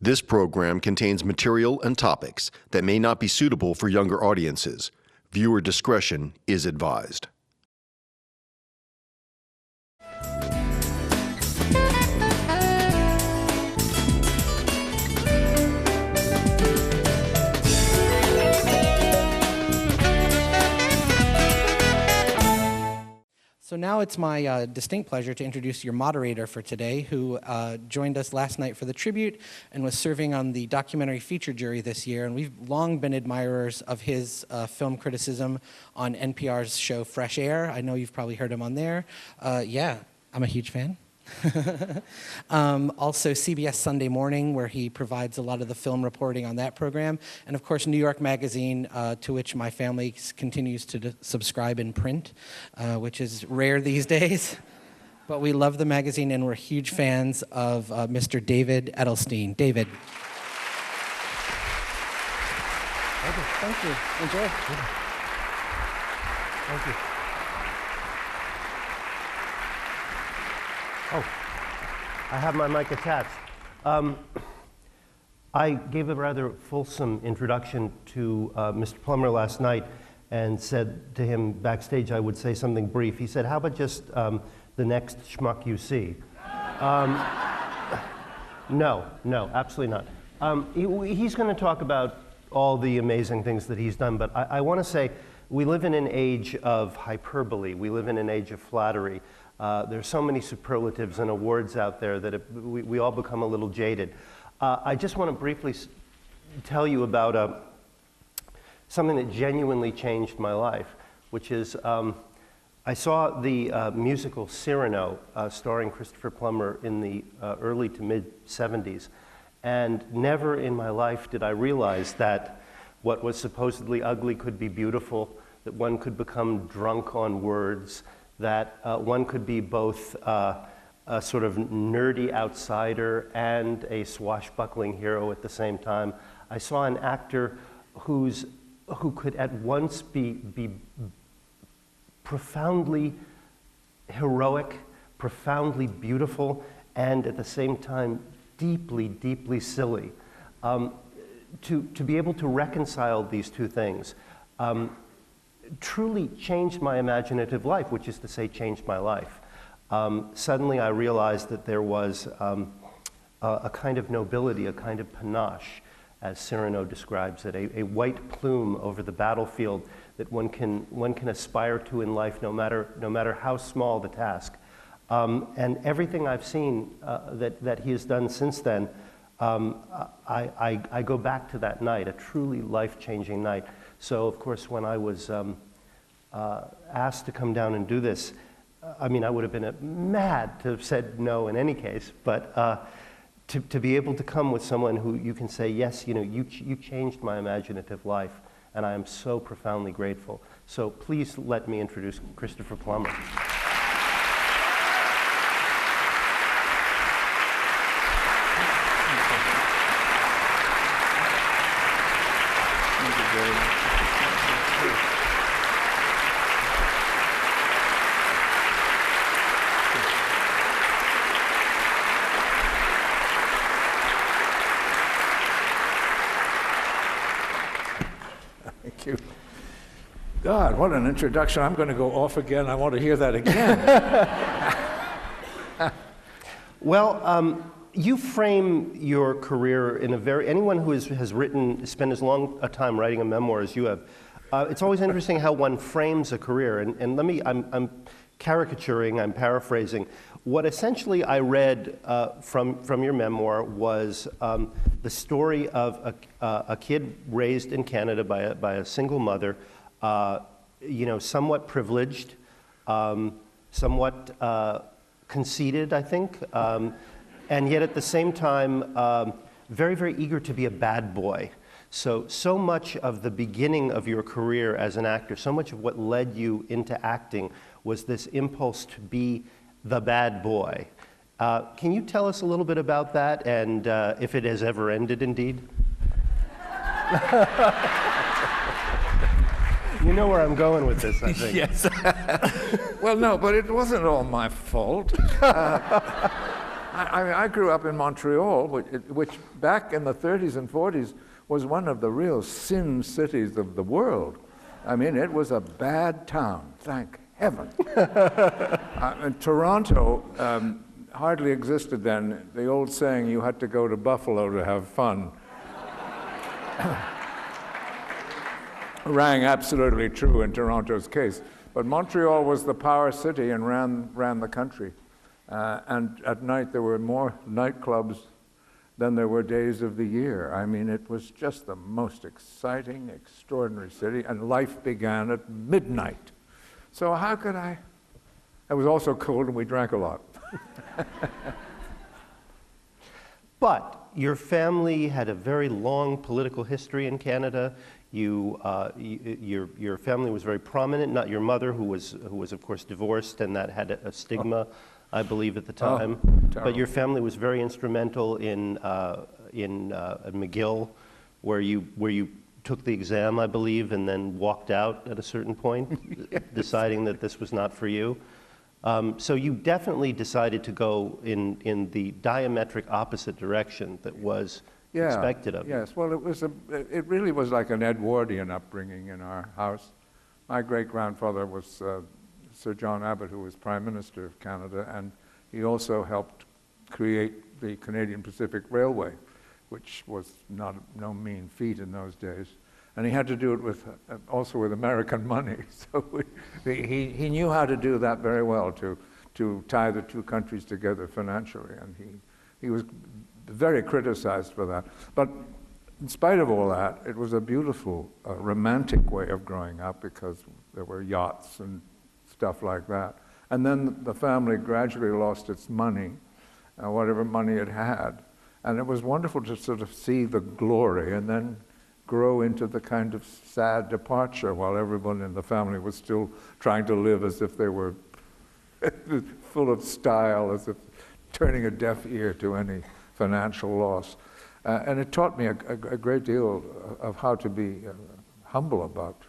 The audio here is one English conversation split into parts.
This program contains material and topics that may not be suitable for younger audiences. Viewer discretion is advised. So now it's my distinct pleasure to introduce your moderator for today, who joined us last night for the tribute and was serving on the documentary feature jury this year. And we've long been admirers of his film criticism on NPR's show Fresh Air. I know you've probably heard him on there. Yeah, I'm a huge fan. Also CBS Sunday Morning, where he provides a lot of the film reporting on that program, and of course New York Magazine, to which my family continues to subscribe in print, which is rare these days. But we love the magazine, and we're huge fans of Mr. David Edelstein. David. Thank you. Enjoy. Thank you. Oh, I have my mic attached. I gave a rather fulsome introduction to Mr. Plummer last night and said to him backstage I would say something brief. He said, how about just the next schmuck you see? No, absolutely not. He's going to talk about all the amazing things that he's done, but I want to say we live in an age of hyperbole. We live in an age of flattery. There's so many superlatives and awards out there that we all become a little jaded. I just want to briefly tell you about something that genuinely changed my life, which is I saw the musical Cyrano starring Christopher Plummer in the early to mid-'70s, and never in my life did I realize that what was supposedly ugly could be beautiful, that one could become drunk on words, that one could be both a sort of nerdy outsider and a swashbuckling hero at the same time. I saw an actor who could at once be profoundly heroic, profoundly beautiful, and at the same time deeply, deeply silly. To be able to reconcile these two things truly changed my imaginative life, which is to say, changed my life. Suddenly I realized that there was a kind of nobility, a kind of panache, as Cyrano describes it, a white plume over the battlefield that one can aspire to in life, no matter how small the task. And everything I've seen that he has done since then, I go back to that night, a truly life-changing night. So, of course, when I was asked to come down and do this, I mean, I would have been mad to have said no in any case, but to be able to come with someone who you can say, yes, you changed my imaginative life, and I am so profoundly grateful. So please let me introduce Christopher Plummer. Thank you. God, what an introduction. I'm going to go off again. I want to hear that again. Well, you frame your career in a very, anyone who has spent as long a time writing a memoir as you have, it's always interesting how one frames a career. And let me, I'm caricaturing, I'm paraphrasing. What essentially I read from your memoir was the story of a kid raised in Canada by a single mother, somewhat privileged, somewhat conceited, I think, and yet at the same time, very, very eager to be a bad boy. So much of the beginning of your career as an actor, so much of what led you into acting was this impulse to be The Bad Boy. Can you tell us a little bit about that, and if it has ever ended indeed? You know where I'm going with this, I think. Yes. Well, no, but it wasn't all my fault. I grew up in Montreal, which back in the 30s and 40s was one of the real sin cities of the world. I mean, it was a bad town, thank heaven. And Toronto hardly existed then. The old saying, you had to go to Buffalo to have fun, rang absolutely true in Toronto's case. But Montreal was the power city and ran the country. And at night there were more nightclubs than there were days of the year. I mean, it was just the most exciting, extraordinary city, and life began at midnight. So how could I? It was also cold and we drank a lot. But your family had a very long political history in Canada. Your family was very prominent, not your mother, who was of course divorced, and that had a stigma, I believe, at the time. But your family was very instrumental in McGill, where you took the exam, I believe, and then walked out at a certain point, yes, deciding that this was not for you. So you definitely decided to go in the diametric opposite direction that was expected of you. Yes, well, it really was like an Edwardian upbringing in our house. My great-grandfather was Sir John Abbott, who was Prime Minister of Canada, and he also helped create the Canadian Pacific Railway, which was no mean feat in those days. And he had to do it also with American money. So he knew how to do that very well, to tie the two countries together financially. And he was very criticized for that. But in spite of all that, it was a beautiful, romantic way of growing up, because there were yachts and stuff like that. And then the family gradually lost its money, whatever money it had. And it was wonderful to sort of see the glory and then grow into the kind of sad departure while everyone in the family was still trying to live as if they were full of style, as if turning a deaf ear to any financial loss. And it taught me a great deal of how to be humble about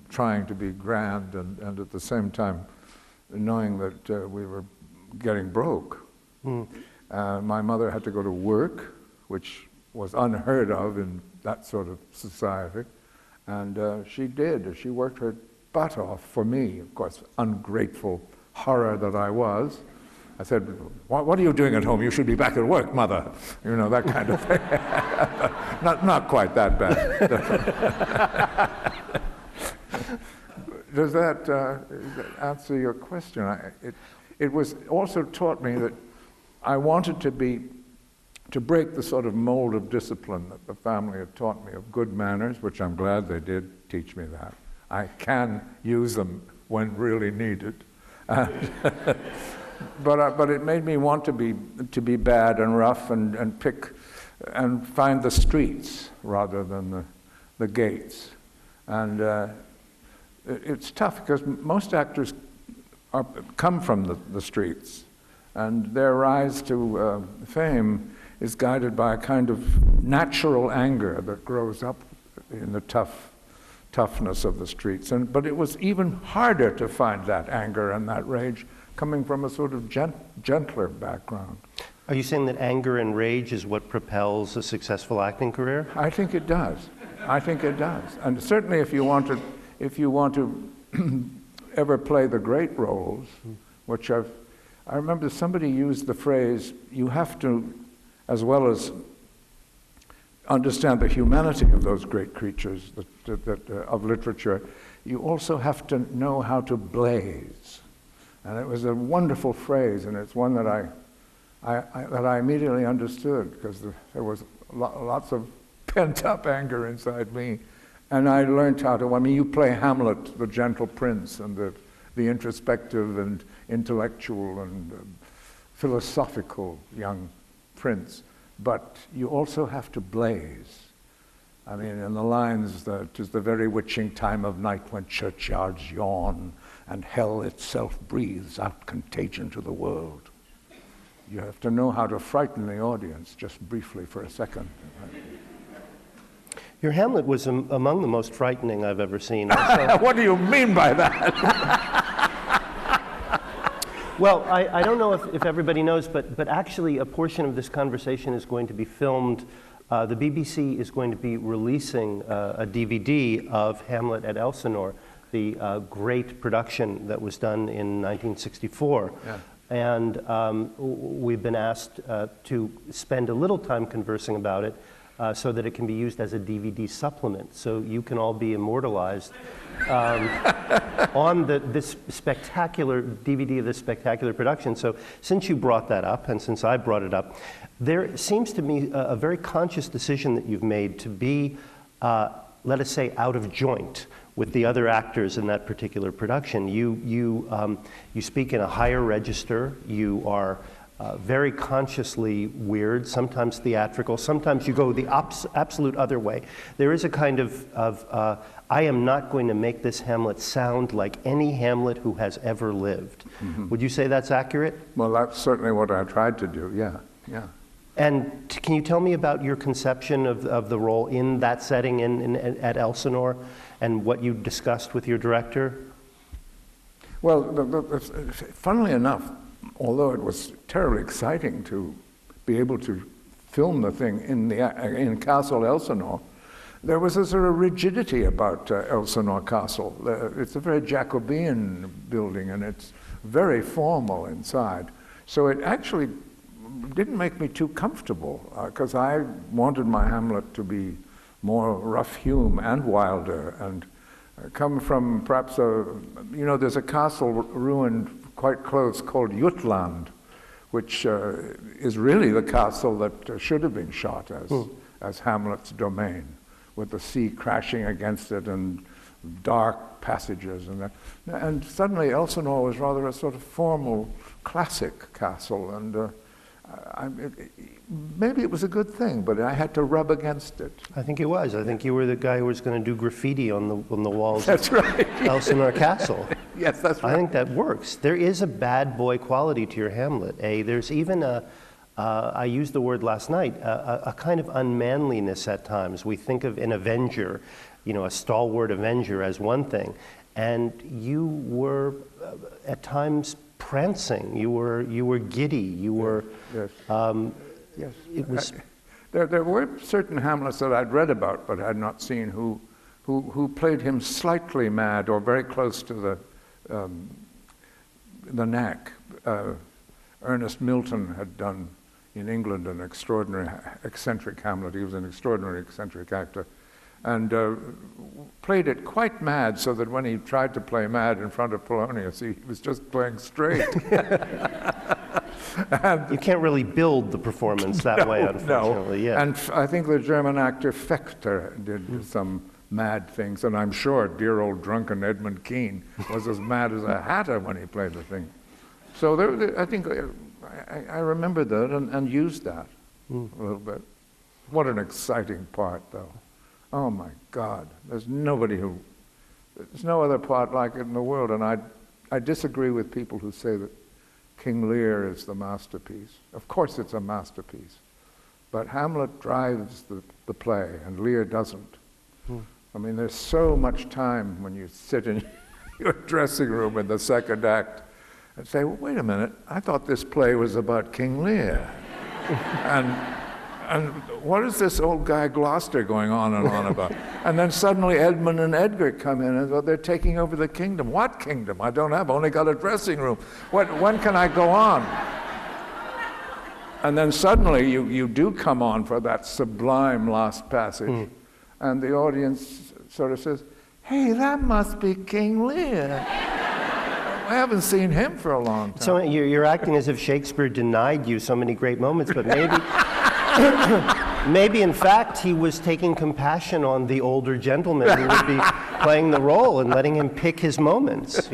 trying to be grand and at the same time knowing that we were getting broke. My mother had to go to work, which was unheard of in that sort of society, and she did. She worked her butt off for me, of course, ungrateful horror that I was. I said, what are you doing at home? You should be back at work, mother. You know, that kind of thing. not quite that bad. Does that answer your question? It was also taught me that I wanted to break the sort of mold of discipline that the family had taught me, of good manners, which I'm glad they did teach me that. I can use them when really needed. But it made me want to be bad and rough and pick and find the streets rather than the gates. And it's tough because most actors come from the streets, and their rise to fame is guided by a kind of natural anger that grows up in the toughness of the streets. But it was even harder to find that anger and that rage coming from a sort of gentler background. Are you saying that anger and rage is what propels a successful acting career? I think it does. I think it does. And certainly if you want to ever play the great roles, which I remember somebody used the phrase, you have to, as well as understand the humanity of those great creatures of literature, you also have to know how to blaze. And it was a wonderful phrase, and it's one that I immediately understood, because there was lots of pent-up anger inside me. And I learned how to, you play Hamlet, the gentle prince, and the introspective and intellectual and philosophical young prince. But you also have to blaze. In the lines, "'tis the very witching time of night when churchyards yawn, and hell itself breathes out contagion to the world. You have to know how to frighten the audience just briefly for a second. Your Hamlet was among the most frightening I've ever seen. What do you mean by that? Well, I don't know if everybody knows, but actually a portion of this conversation is going to be filmed. The BBC is going to be releasing a DVD of Hamlet at Elsinore, the great production that was done in 1964. Yeah. And we've been asked to spend a little time conversing about it so that it can be used as a DVD supplement. So you can all be immortalized on this spectacular DVD of this spectacular production. So since you brought that up, and since I brought it up, there seems to me a very conscious decision that you've made to be, let us say, out of joint with the other actors in that particular production. You speak in a higher register. You are very consciously weird, sometimes theatrical, sometimes you go the absolute other way. There is a kind of I am not going to make this Hamlet sound like any Hamlet who has ever lived. Mm-hmm. Would you say that's accurate? Well, that's certainly what I tried to do, yeah. And can you tell me about your conception of the role in that setting at Elsinore and what you discussed with your director? Well, funnily enough, although it was terribly exciting to be able to film the thing in Castle Elsinore, there was a sort of rigidity about Elsinore Castle. It's a very Jacobean building, and it's very formal inside. So it actually didn't make me too comfortable, because I wanted my Hamlet to be more rough-hewn and wilder, and come from perhaps there's a castle ruined quite close called Jutland, which is really the castle that should have been shot as Hamlet's domain, with the sea crashing against it and dark passages and that. And suddenly Elsinore was rather a sort of formal, classic castle, and maybe it was a good thing, but I had to rub against it. I think it was. I think you were the guy who was going to do graffiti on the walls that's right. of Elsinore Castle. Yes, that's right. I think that works. There is a bad boy quality to your Hamlet. There's even I used the word last night, a kind of unmanliness at times. We think of an avenger, a stalwart avenger as one thing, and you were at times prancing. You were giddy. You were. Yes. Yes. It was. There were certain Hamlets that I'd read about but had not seen who played him slightly mad or very close to the knack. Ernest Milton had done in England an extraordinary eccentric Hamlet. He was an extraordinary eccentric actor, and played it quite mad, so that when he tried to play mad in front of Polonius, he was just playing straight. You can't really build the performance that way, unfortunately. No. Yeah. And I think the German actor Fechter did some mad things, and I'm sure dear old drunken Edmund Kean was as mad as a hatter when he played the thing. So I think I remember that and used that a little bit. What an exciting part, though. Oh my God, there's no other part like it in the world, and I disagree with people who say that King Lear is the masterpiece. Of course it's a masterpiece, but Hamlet drives the play, and Lear doesn't. I mean, there's so much time when you sit in your dressing room in the second act and say, well, wait a minute, I thought this play was about King Lear. And what is this old guy Gloucester going on and on about? And then suddenly Edmund and Edgar come in and they're taking over the kingdom. What kingdom? I don't have, only got a dressing room. When can I go on? And then suddenly you do come on for that sublime last passage. And the audience sort of says, hey, that must be King Lear. I haven't seen him for a long time. So you're acting as if Shakespeare denied you so many great moments, but maybe... Maybe, in fact, he was taking compassion on the older gentleman who would be playing the role and letting him pick his moments,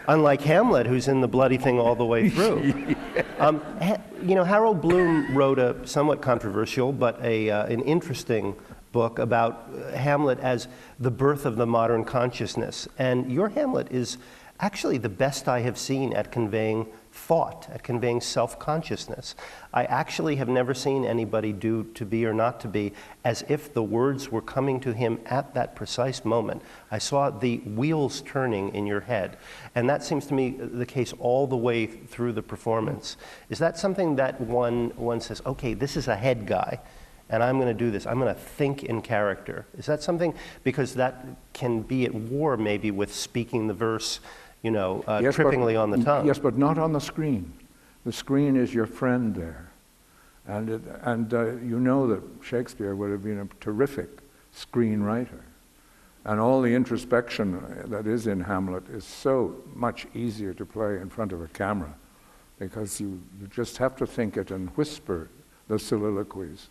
Unlike Hamlet, who's in the bloody thing all the way through. Harold Bloom wrote a somewhat controversial but an interesting book about Hamlet as the birth of the modern consciousness. And your Hamlet is actually the best I have seen at conveying thought, at conveying self-consciousness. I actually have never seen anybody do To Be or Not to Be as if the words were coming to him at that precise moment. I saw the wheels turning in your head, and that seems to me the case all the way through the performance. Is that something that one says, okay, this is a head guy, and I'm going to do this, I'm going to think in character? Is that something, because that can be at war maybe with speaking the verse, you know, Yes, trippingly on the tongue? Yes, but not on the screen. The screen is your friend there. And you know that Shakespeare would have been a terrific screenwriter. And all the introspection that is in Hamlet is so much easier to play in front of a camera, because you just have to think it and whisper the soliloquies.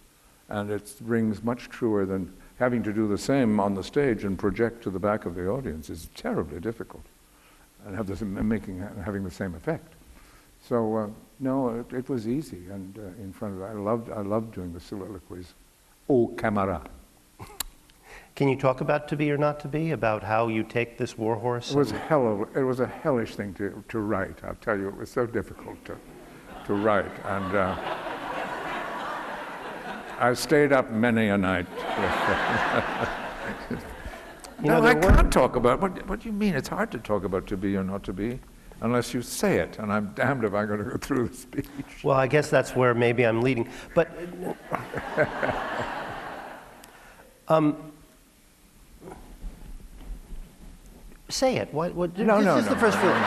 And it rings much truer than having to do the same on the stage and project to the back of the audience. Is terribly difficult, and having the same effect. So no, it was easy, and in front of I loved doing the soliloquies. Au camera. Can you talk about To Be or Not to Be, about how you take this warhorse? It was a hellish thing to write. I'll tell you, it was so difficult to write, and I stayed up many a night. I can't talk about what do you mean? It's hard to talk about To Be or Not to Be unless you say it, and I'm damned if I'm going to go through the speech. Well, I guess that's where maybe I'm leading. But say it. What? No, this no, is no, the first feeling.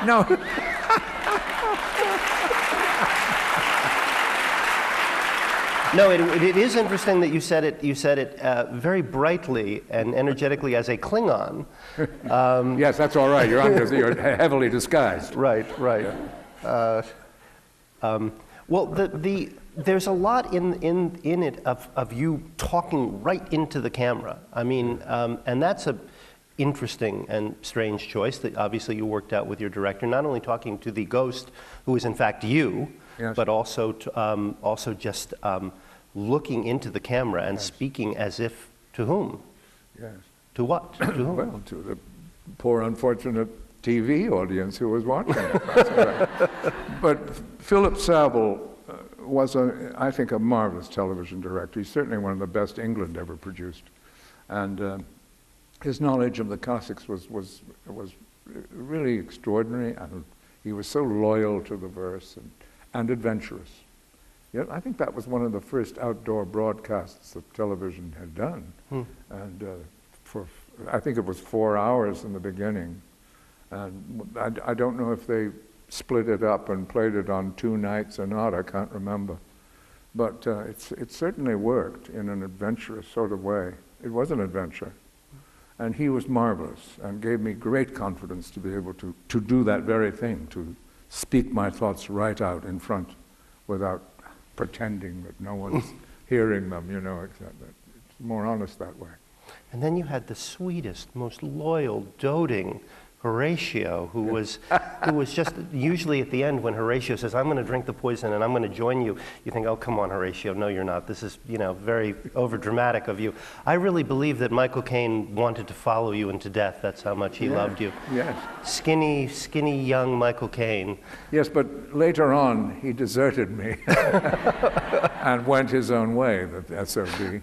No. No, it is interesting that you said it. You said it very brightly and energetically as a Klingon. Yes, that's all right. You're heavily disguised. Right. Yeah. Well, there's a lot in it of you talking right into the camera. I mean, and that's a interesting and strange choice that obviously you worked out with your director. Not only talking to the ghost, who is in fact you, yes, but also just looking into the camera and yes, speaking as if to whom? Yes. To what? To whom? Well, to the poor unfortunate TV audience who was watching it. But Philip Saville was, I think, a marvelous television director. He's certainly one of the best England ever produced. And his knowledge of the classics was really extraordinary, and he was so loyal to the verse and adventurous. Yet I think that was one of the first outdoor broadcasts that television had done. And I think it was 4 hours in the beginning. And I don't know if they split it up and played it on 2 nights or not, I can't remember. But it certainly worked in an adventurous sort of way. It was an adventure. And he was marvelous and gave me great confidence to be able to do that very thing, to speak my thoughts right out in front without pretending that no one's hearing them, you know, except that it's more honest that way. And then you had the sweetest, most loyal, doting Horatio, who was just usually at the end when Horatio says, "I'm going to drink the poison and I'm going to join you," you think, "Oh, come on, Horatio, no, you're not. This is, you know, very overdramatic of you." I really believe that Michael Caine wanted to follow you into death. That's how much he loved you. Yes. Skinny young Michael Caine. Yes, but later on he deserted me and went his own way, the SOB.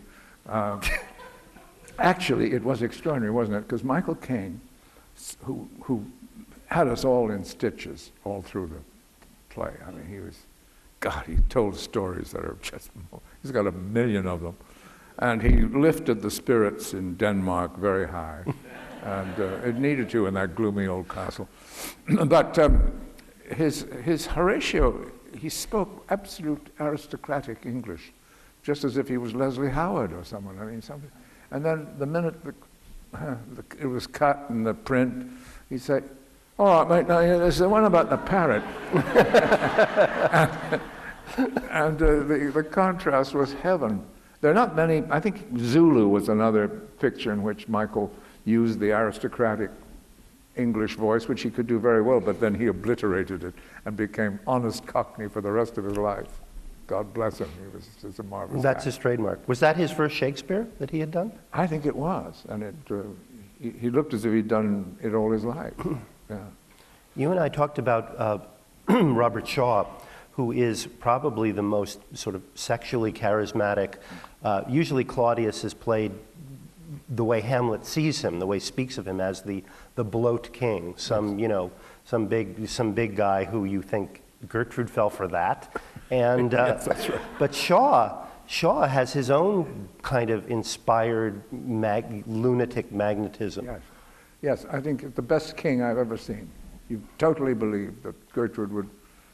Actually, it was extraordinary, wasn't it? Because Michael Caine, who had us all in stitches all through the play. I mean, he told stories that are just, he's got 1 million of them. And he lifted the spirits in Denmark very high. And it needed to in that gloomy old castle. But his Horatio, he spoke absolute aristocratic English, just as if he was Leslie Howard or someone. I mean, something. And then the minute it was cut in the print, he'd say, "All right, mate, now there's the one about the parrot." and the contrast was heaven. There are not many, I think Zulu was another picture in which Michael used the aristocratic English voice, which he could do very well, but then he obliterated it and became honest Cockney for the rest of his life. God bless him. He was just a marvelous That's guy. his trademark. Was that his first Shakespeare that he had done? I think it was, and he looked as if he'd done it all his life. Yeah. You and I talked about Robert Shaw, who is probably the most sort of sexually charismatic. Usually Claudius is played the way Hamlet sees him, the way he speaks of him as the bloat king, some big guy who you think Gertrude fell for that, and Yes, that's right. but Shaw has his own kind of inspired lunatic magnetism. Yes, I think it's the best king I've ever seen. You totally believe that Gertrude would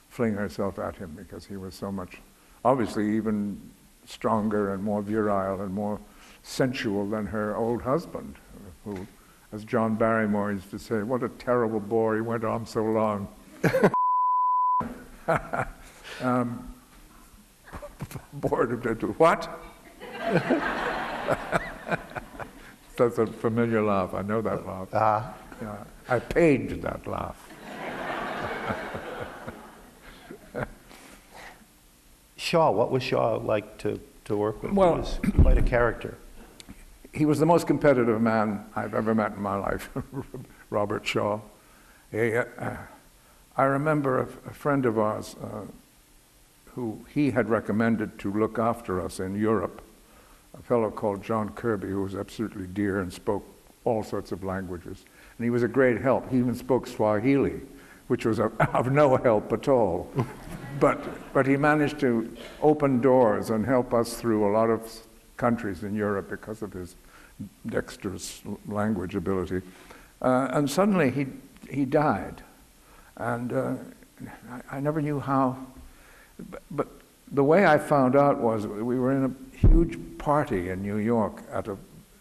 fling herself at him because he was so much, obviously even stronger and more virile and more sensual than her old husband, who, as John Barrymore used to say, what a terrible bore, he went on so long. Bored of it. What? That's a familiar laugh. I know that laugh. Yeah, I paid that laugh. Shaw, what was Shaw like to work with? Well, he was quite a character. He was the most competitive man I've ever met in my life, Robert Shaw. I remember a friend of ours who he had recommended to look after us in Europe, a fellow called John Kirby, who was absolutely dear and spoke all sorts of languages. And he was a great help. He even spoke Swahili, which was of no help at all. But he managed to open doors and help us through a lot of countries in Europe because of his dexterous language ability. And suddenly he died. And I never knew how. But the way I found out was we were in a huge party in New York at a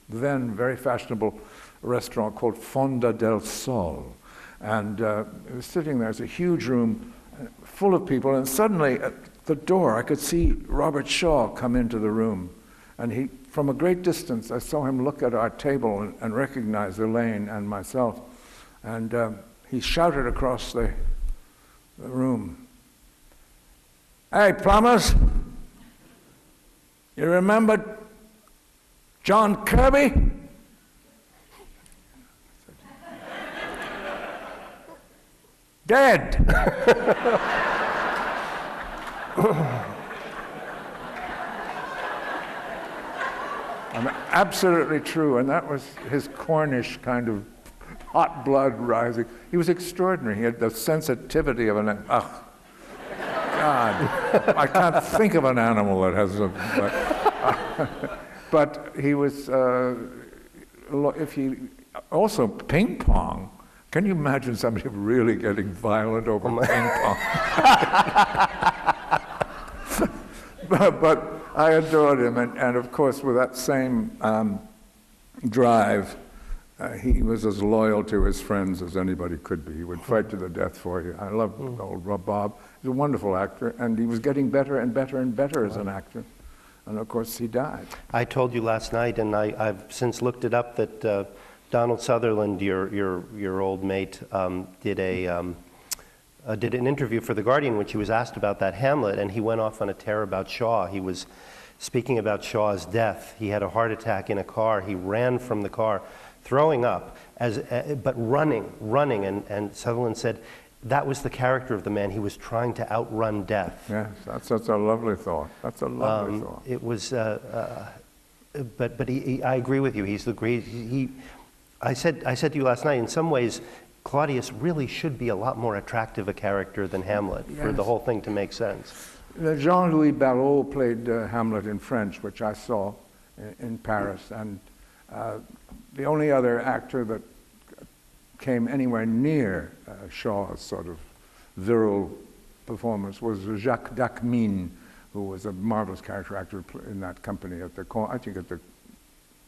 then very fashionable restaurant called Fonda del Sol. And it was sitting there, it's a huge room full of people, and suddenly at the door I could see Robert Shaw come into the room. And from a great distance, I saw him look at our table and recognize Elaine and myself. And he shouted across the room, "Hey, Plumbers, you remember John Kirby?" Dead. And absolutely true, and that was his Cornish kind of hot blood rising. He was extraordinary. He had the sensitivity of an, God, I can't think of an animal that has but he was, also ping pong. Can you imagine somebody really getting violent over ping pong? But I adored him, and of course with that same drive, he was as loyal to his friends as anybody could be. He would fight to the death for you. I loved old Bob. He's a wonderful actor, and he was getting better and better and better as an actor. And of course he died. I told you last night, and I've since looked it up, that Donald Sutherland, your old mate, did an interview for The Guardian, which he was asked about that Hamlet, and he went off on a tear about Shaw. He was speaking about Shaw's death. He had a heart attack in a car. He ran from the car, throwing up, but running, and Sutherland said that was the character of the man. He was trying to outrun death. Yes, that's a lovely thought. That's a lovely thought. It was, but I agree with you. He's the great. I said to you last night, in some ways, Claudius really should be a lot more attractive a character than Hamlet for the whole thing to make sense. Jean-Louis Barrault played Hamlet in French, which I saw in Paris, and the only other actor that came anywhere near Shaw's sort of virile performance was Jacques Dacmine, who was a marvelous character actor in that company at the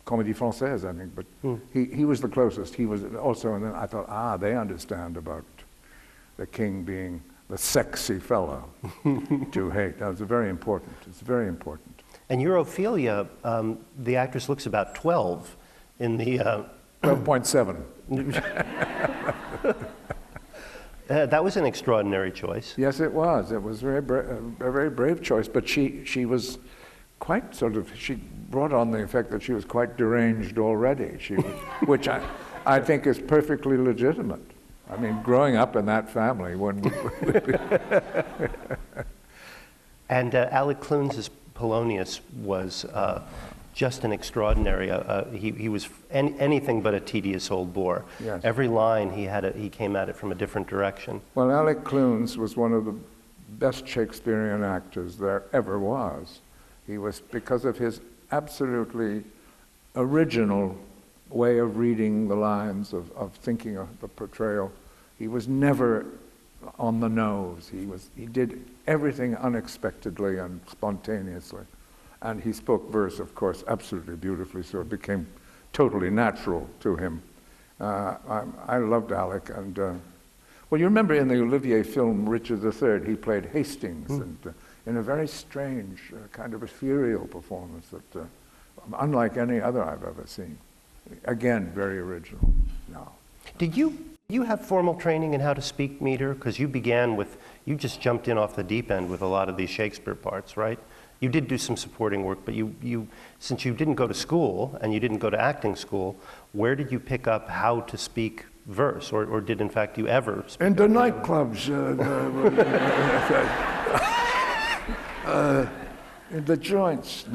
Comédie Française, I think, but he was the closest. He was also, and then I thought, they understand about the king being the sexy fellow to hate. That was very important. It's very important. And your Ophelia, the actress looks about 12 in the... 12.7. That was an extraordinary choice. Yes, it was. It was a very brave choice, but she was quite she brought on the effect that she was quite deranged already. She was, I think is perfectly legitimate. I mean, growing up in that family, when And Alec Clunes's Polonius was just an extraordinary. He was anything but a tedious old bore. Yes. Every line he came at it from a different direction. Well, Alec Clunes was one of the best Shakespearean actors there ever was. He was, because of his absolutely original way of reading the lines, of thinking of the portrayal. He was never on the nose. He did everything unexpectedly and spontaneously. And he spoke verse, of course, absolutely beautifully, so it became totally natural to him. I loved Alec. And well, you remember in the Olivier film Richard III, he played Hastings, and in a very strange, kind of ethereal performance that unlike any other I've ever seen. Again, very original. No. Did you have formal training in how to speak meter? Because you just jumped in off the deep end with a lot of these Shakespeare parts, right? You did do some supporting work, but since you didn't go to school and you didn't go to acting school, where did you pick up how to speak verse, or did in fact you ever speak? In the nightclubs, in the joints.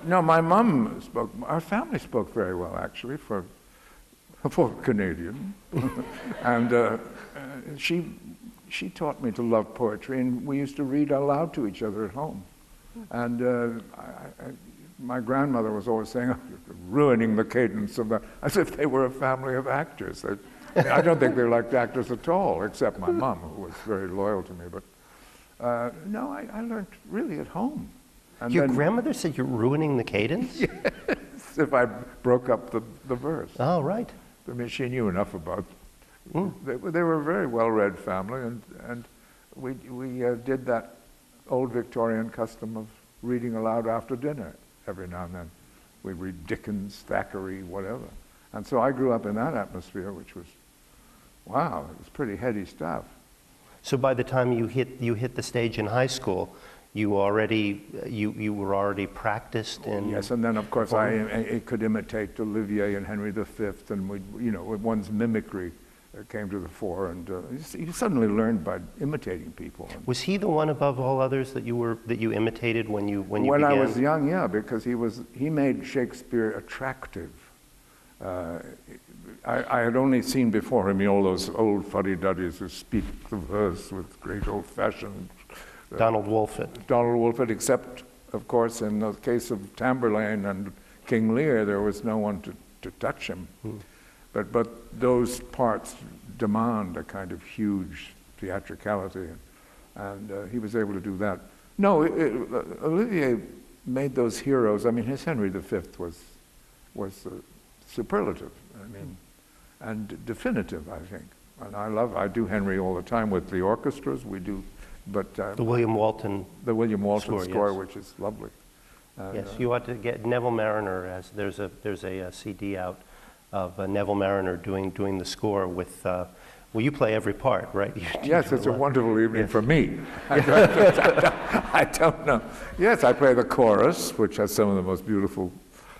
No, my mom spoke. Our family spoke very well, actually, for Canadian, and she taught me to love poetry, and we used to read aloud to each other at home. And my grandmother was always saying, oh, you're ruining the cadence of that, as if they were a family of actors. I don't think they liked actors at all, except my mom, who was very loyal to me. But no, I learned really at home. And Your grandmother said you're ruining the cadence? Yes, if I broke up the verse. Oh, right. I mean, she knew enough about. They were a very well-read family, and we did that old Victorian custom of reading aloud after dinner every now and then. We'd read Dickens, Thackeray, whatever. And so I grew up in that atmosphere, which was, wow, it was pretty heady stuff. So by the time you hit the stage in high school, you were already practiced in. Yes, and then of course I could imitate Olivier and Henry V, and one's mimicry came to the fore, and you suddenly learned by imitating people. Was he the one above all others that you imitated when you began? When I was young, yeah, because he made Shakespeare attractive. I had only seen before him all those old fuddy-duddies who speak the verse with great old-fashioned. Donald Wolfett. Donald Wolfett, except, of course, in the case of Tamburlaine and King Lear, there was no one to touch him. But those parts demand a kind of huge theatricality, and he was able to do that. No, Olivier made those heroes. I mean, his Henry V was superlative. I mean, and definitive, I think. And I do Henry all the time with the orchestras. We do. But the William Walton score, yes. Which is lovely. Yes, you ought to get Neville Marriner. There's a CD out of Neville Marriner doing the score with. Well, you play every part, right? Yes, it's a wonderful evening for me. I don't know. Yes, I play the chorus, which has some of the most beautiful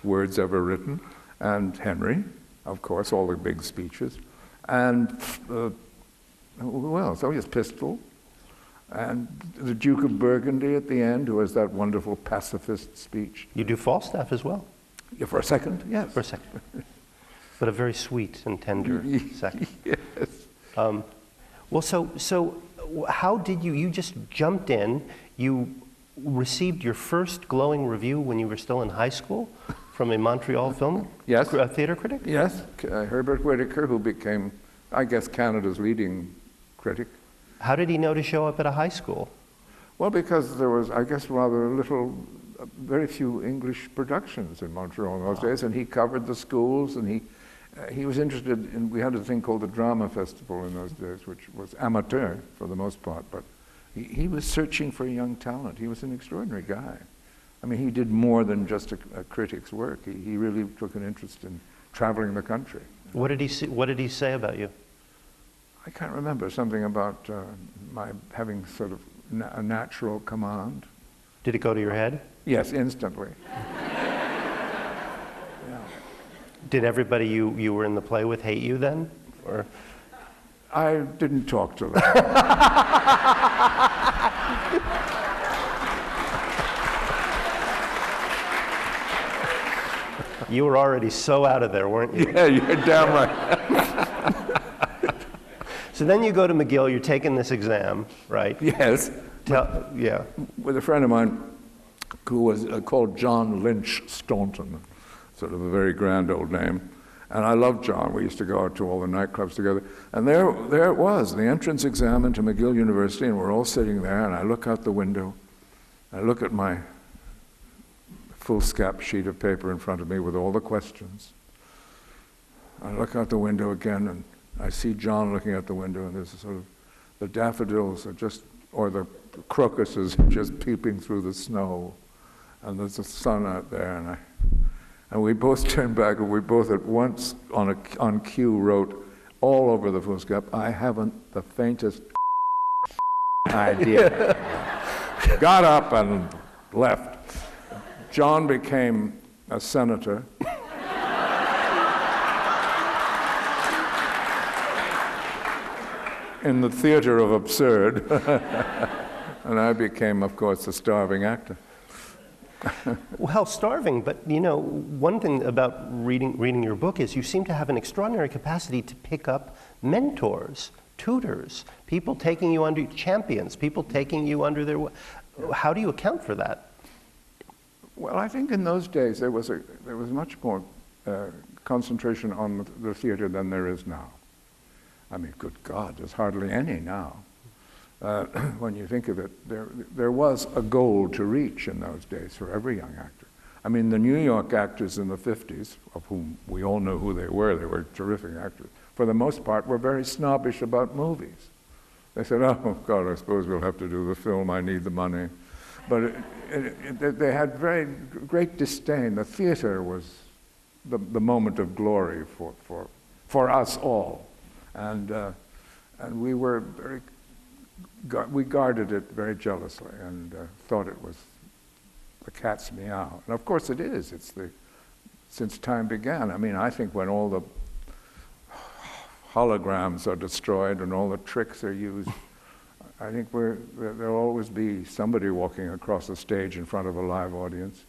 words ever written, and Henry, of course, all the big speeches, and who else? Oh, yes, Pistol. And the Duke of Burgundy at the end, who has that wonderful pacifist speech. You do Falstaff as well? Yeah, for a second, yes. For a second. But a very sweet and tender second. Yes. Well, so how did you just jumped in, you received your first glowing review when you were still in high school from a Montreal film theater critic? Yes, Herbert Whittaker, who became, I guess, Canada's leading critic. How did he know to show up at a high school? Well, because there was, I guess, very few English productions in Montreal in those days, and he covered the schools, and he was interested in, we had a thing called the Drama Festival in those days, which was amateur for the most part, but he was searching for young talent. He was an extraordinary guy. I mean, he did more than just a critic's work. He really took an interest in traveling the country. What did he say about you? I can't remember, something about my having sort of a natural command. Did it go to your head? Yes, instantly. Did everybody you were in the play with hate you then? Or? I didn't talk to them. You were already so out of there, weren't you? Yeah, you're damn right. So then you go to McGill, you're taking this exam, right? Yes. Yeah. With a friend of mine who was called John Lynch Staunton, sort of a very grand old name. And I loved John. We used to go out to all the nightclubs together. And there it was, the entrance exam into McGill University, and we're all sitting there, and I look out the window. I look at my foolscap sheet of paper in front of me with all the questions. I look out the window again, and I see John looking out the window, and there's a sort of, the daffodils are just, or the crocuses are just peeping through the snow, and there's the sun out there, and we both turned back, and we both at once on cue wrote all over the foolscap, "I haven't the faintest idea." Got up and left. John became a senator. In the theater of absurd. And I became, of course, a starving actor. Well, starving, but you know, one thing about reading your book is you seem to have an extraordinary capacity to pick up mentors, tutors, people taking you under, champions, people taking you under their, how do you account for that? Well, I think in those days there was much more concentration on the theater than there is now. I mean, good God, there's hardly any now. When you think of it, there was a goal to reach in those days for every young actor. I mean, the New York actors in the 50s, of whom we all know who they were terrific actors, for the most part were very snobbish about movies. They said, "Oh, God, I suppose we'll have to do the film, I need the money." But they had very great disdain. The theater was the moment of glory for us all. And we were we guarded it very jealously and thought it was the cat's meow. And of course it is. Since time began. I mean, I think when all the holograms are destroyed and all the tricks are used, I think there'll always be somebody walking across the stage in front of a live audience.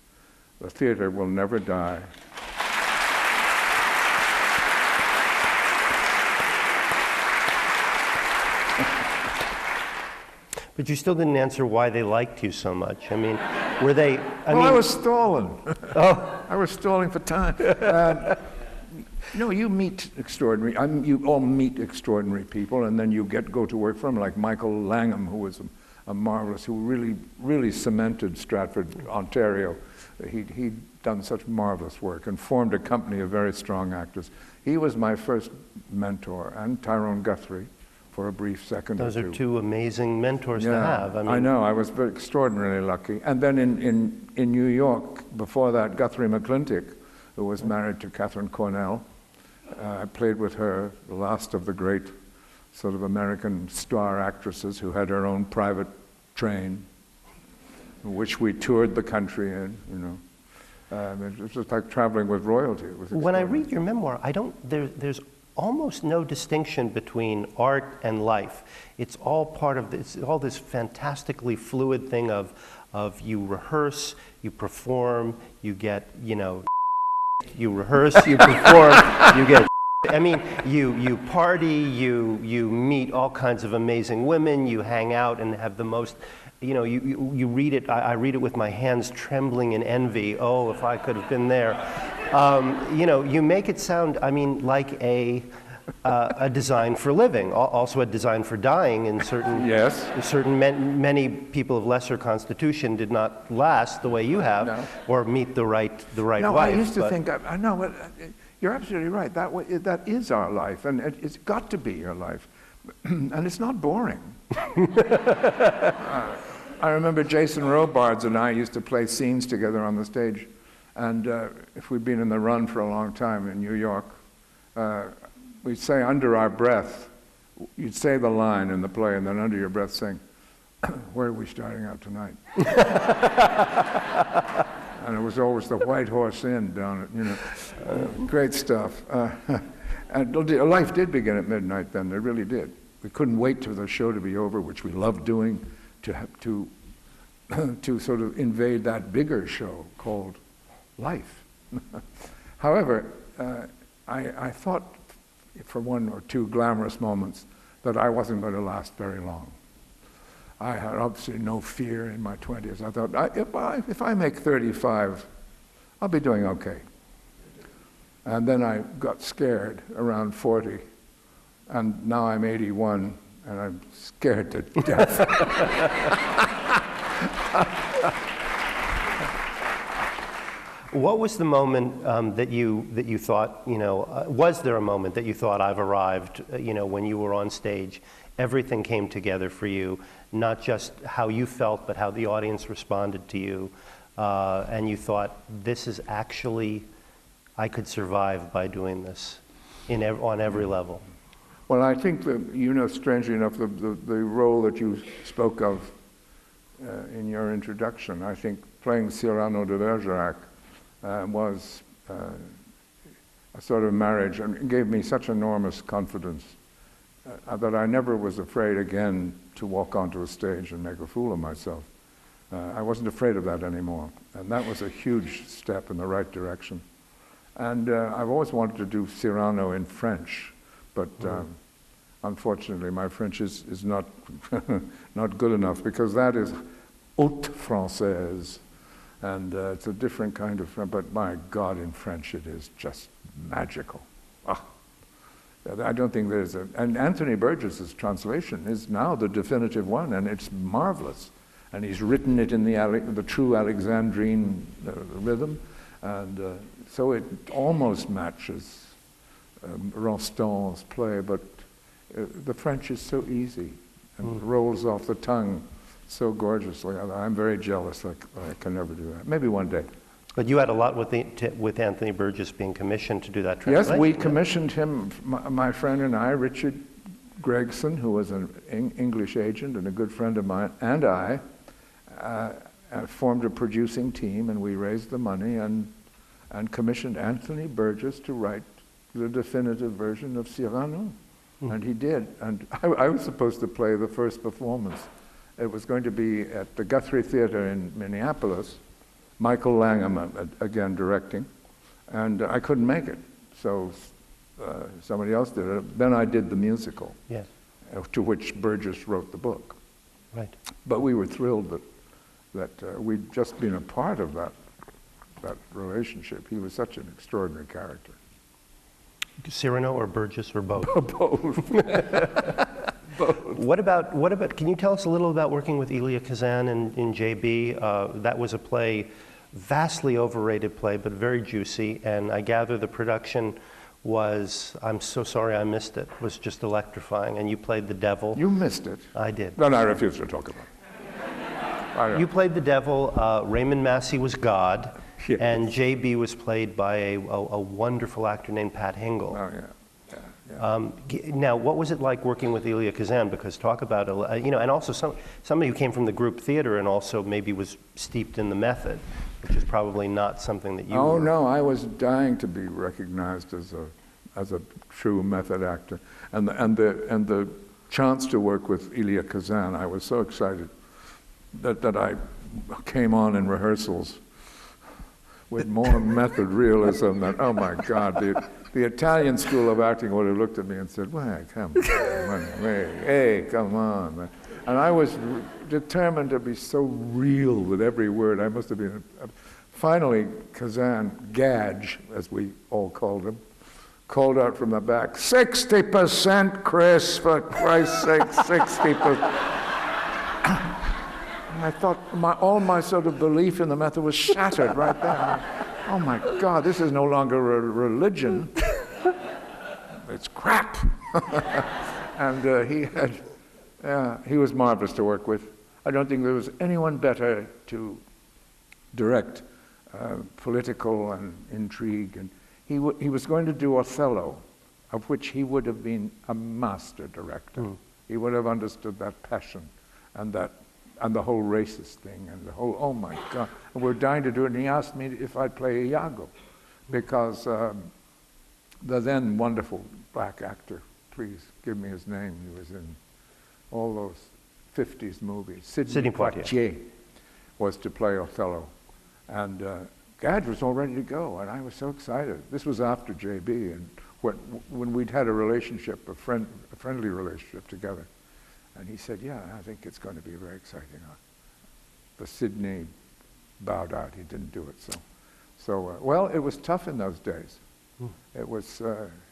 The theater will never die. But you still didn't answer why they liked you so much. I mean, were they... I was stalling. Oh. I was stalling for time. You know, you meet extraordinary, you all meet extraordinary people, and then you go to work for them, like Michael Langham, who was a marvelous, who really cemented Stratford, Ontario. He'd done such marvelous work and formed a company of very strong actors. He was my first mentor, and Tyrone Guthrie, for a brief second or two. Those are two amazing mentors to have. I know, I was very extraordinarily lucky. And then in New York, before that, Guthrie McClintock, who was married to Catherine Cornell. I played with her, the last of the great sort of American star actresses who had her own private train, which we toured the country in, you know. It was just like traveling with royalty. It was when I read your memoir, there's almost no distinction between art and life. It's all part of this, all this fantastically fluid thing of you rehearse, you perform, you get, you know, you rehearse, you perform, you get, I mean, you party, you meet all kinds of amazing women, you hang out and have the most, you know, you read it, I read it with my hands trembling in envy. Oh, if I could have been there. You know, you make it sound, I mean, like a design for living, also a design for dying in certain, yes. Many people of lesser constitution did not last the way you have, no. Or meet the right wife. No, I used to think, I know, but you're absolutely right. That is our life, and it's got to be your life, and it's not boring. I remember Jason Robards and I used to play scenes together on the stage, and if we'd been in the run for a long time in New York, we'd say under our breath, you'd say the line in the play, and then under your breath saying, "Where are we starting out tonight?" And it was always the White Horse Inn down at, great stuff. And life did begin at midnight then, it really did. We couldn't wait till the show to be over, which we loved doing, to sort of invade that bigger show called life. However, I thought for one or two glamorous moments that I wasn't going to last very long. I had obviously no fear in my 20s. I thought, if I make 35, I'll be doing okay. And then I got scared around 40, and now I'm 81, and I'm scared to death. What was the moment that you thought, was there a moment that you thought, I've arrived, when you were on stage, everything came together for you, not just how you felt, but how the audience responded to you, and you thought, this is actually, I could survive by doing this on every level? Well, I think that, strangely enough, the role that you spoke of in your introduction, I think playing Cyrano de Bergerac was a sort of marriage, and it gave me such enormous confidence that I never was afraid again to walk onto a stage and make a fool of myself. I wasn't afraid of that anymore, and that was a huge step in the right direction. And I've always wanted to do Cyrano in French, but unfortunately my French is not not good enough, because that is haute française, and it's a different kind of French, but my God, in French it is just magical. I don't think there's and Anthony Burgess's translation is now the definitive one, and it's marvelous. And he's written it in the true Alexandrine rhythm, and so it almost matches Rostand's play, but the French is so easy and rolls off the tongue so gorgeously. I'm very jealous. I can never do that. Maybe one day. But you had a lot with Anthony Burgess being commissioned to do that translation. Yes, we commissioned him, my friend and I, Richard Gregson, who was an English agent and a good friend of mine, and I formed a producing team, and we raised the money and commissioned Anthony Burgess to write the definitive version of Cyrano. And he did. And I was supposed to play the first performance. It was going to be at the Guthrie Theater in Minneapolis, Michael Langham again directing, and I couldn't make it, so somebody else did it. Then I did the musical, yes, to which Burgess wrote the book. Right. But we were thrilled that we'd just been a part of that relationship. He was such an extraordinary character. Cyrano or Burgess or both? Both. Both. What about, can you tell us a little about working with Elia Kazan in JB? That was a play, vastly overrated play, but very juicy, and I gather the production was, I'm so sorry I missed it, was just electrifying, and you played the devil. You missed it. I did. Then I refuse to talk about it. You played the devil, Raymond Massey was God, yes, and JB was played by a wonderful actor named Pat Hingle. Oh, yeah. Now, what was it like working with Elia Kazan? Because talk about, and also somebody who came from the group theater and also maybe was steeped in the method, which is probably not something that you Oh, were. no, I was dying to be recognized as a true method actor. And the chance to work with Elia Kazan, I was so excited that I came on in rehearsals with more method realism than, oh my God, the Italian school of acting would have looked at me and said, "Well, come on, hey, come on." Man. And I was determined to be so real with every word. I must have been. Finally, Kazan, Gadge, as we all called him, called out from the back, 60%, Chris, for Christ's sake, 60%. And I thought all my sort of belief in the method was shattered right there. Oh my God, this is no longer a religion. It's crap. And he was marvelous to work with. I don't think there was anyone better to direct political and intrigue. And he was going to do Othello, of which he would have been a master director. He would have understood that passion and that and the whole racist thing, and the whole, oh my God. And we're dying to do it, and he asked me if I'd play Iago, because the then wonderful black actor, please give me his name, he was in all those 50s movies, Sidney Poitier was to play Othello. And Gadge was all ready to go, and I was so excited. This was after JB, and when we'd had a relationship, a friendly relationship together. And he said, yeah, I think it's going to be very exciting. The Sidney bowed out, he didn't do it. So well, it was tough in those days. It was,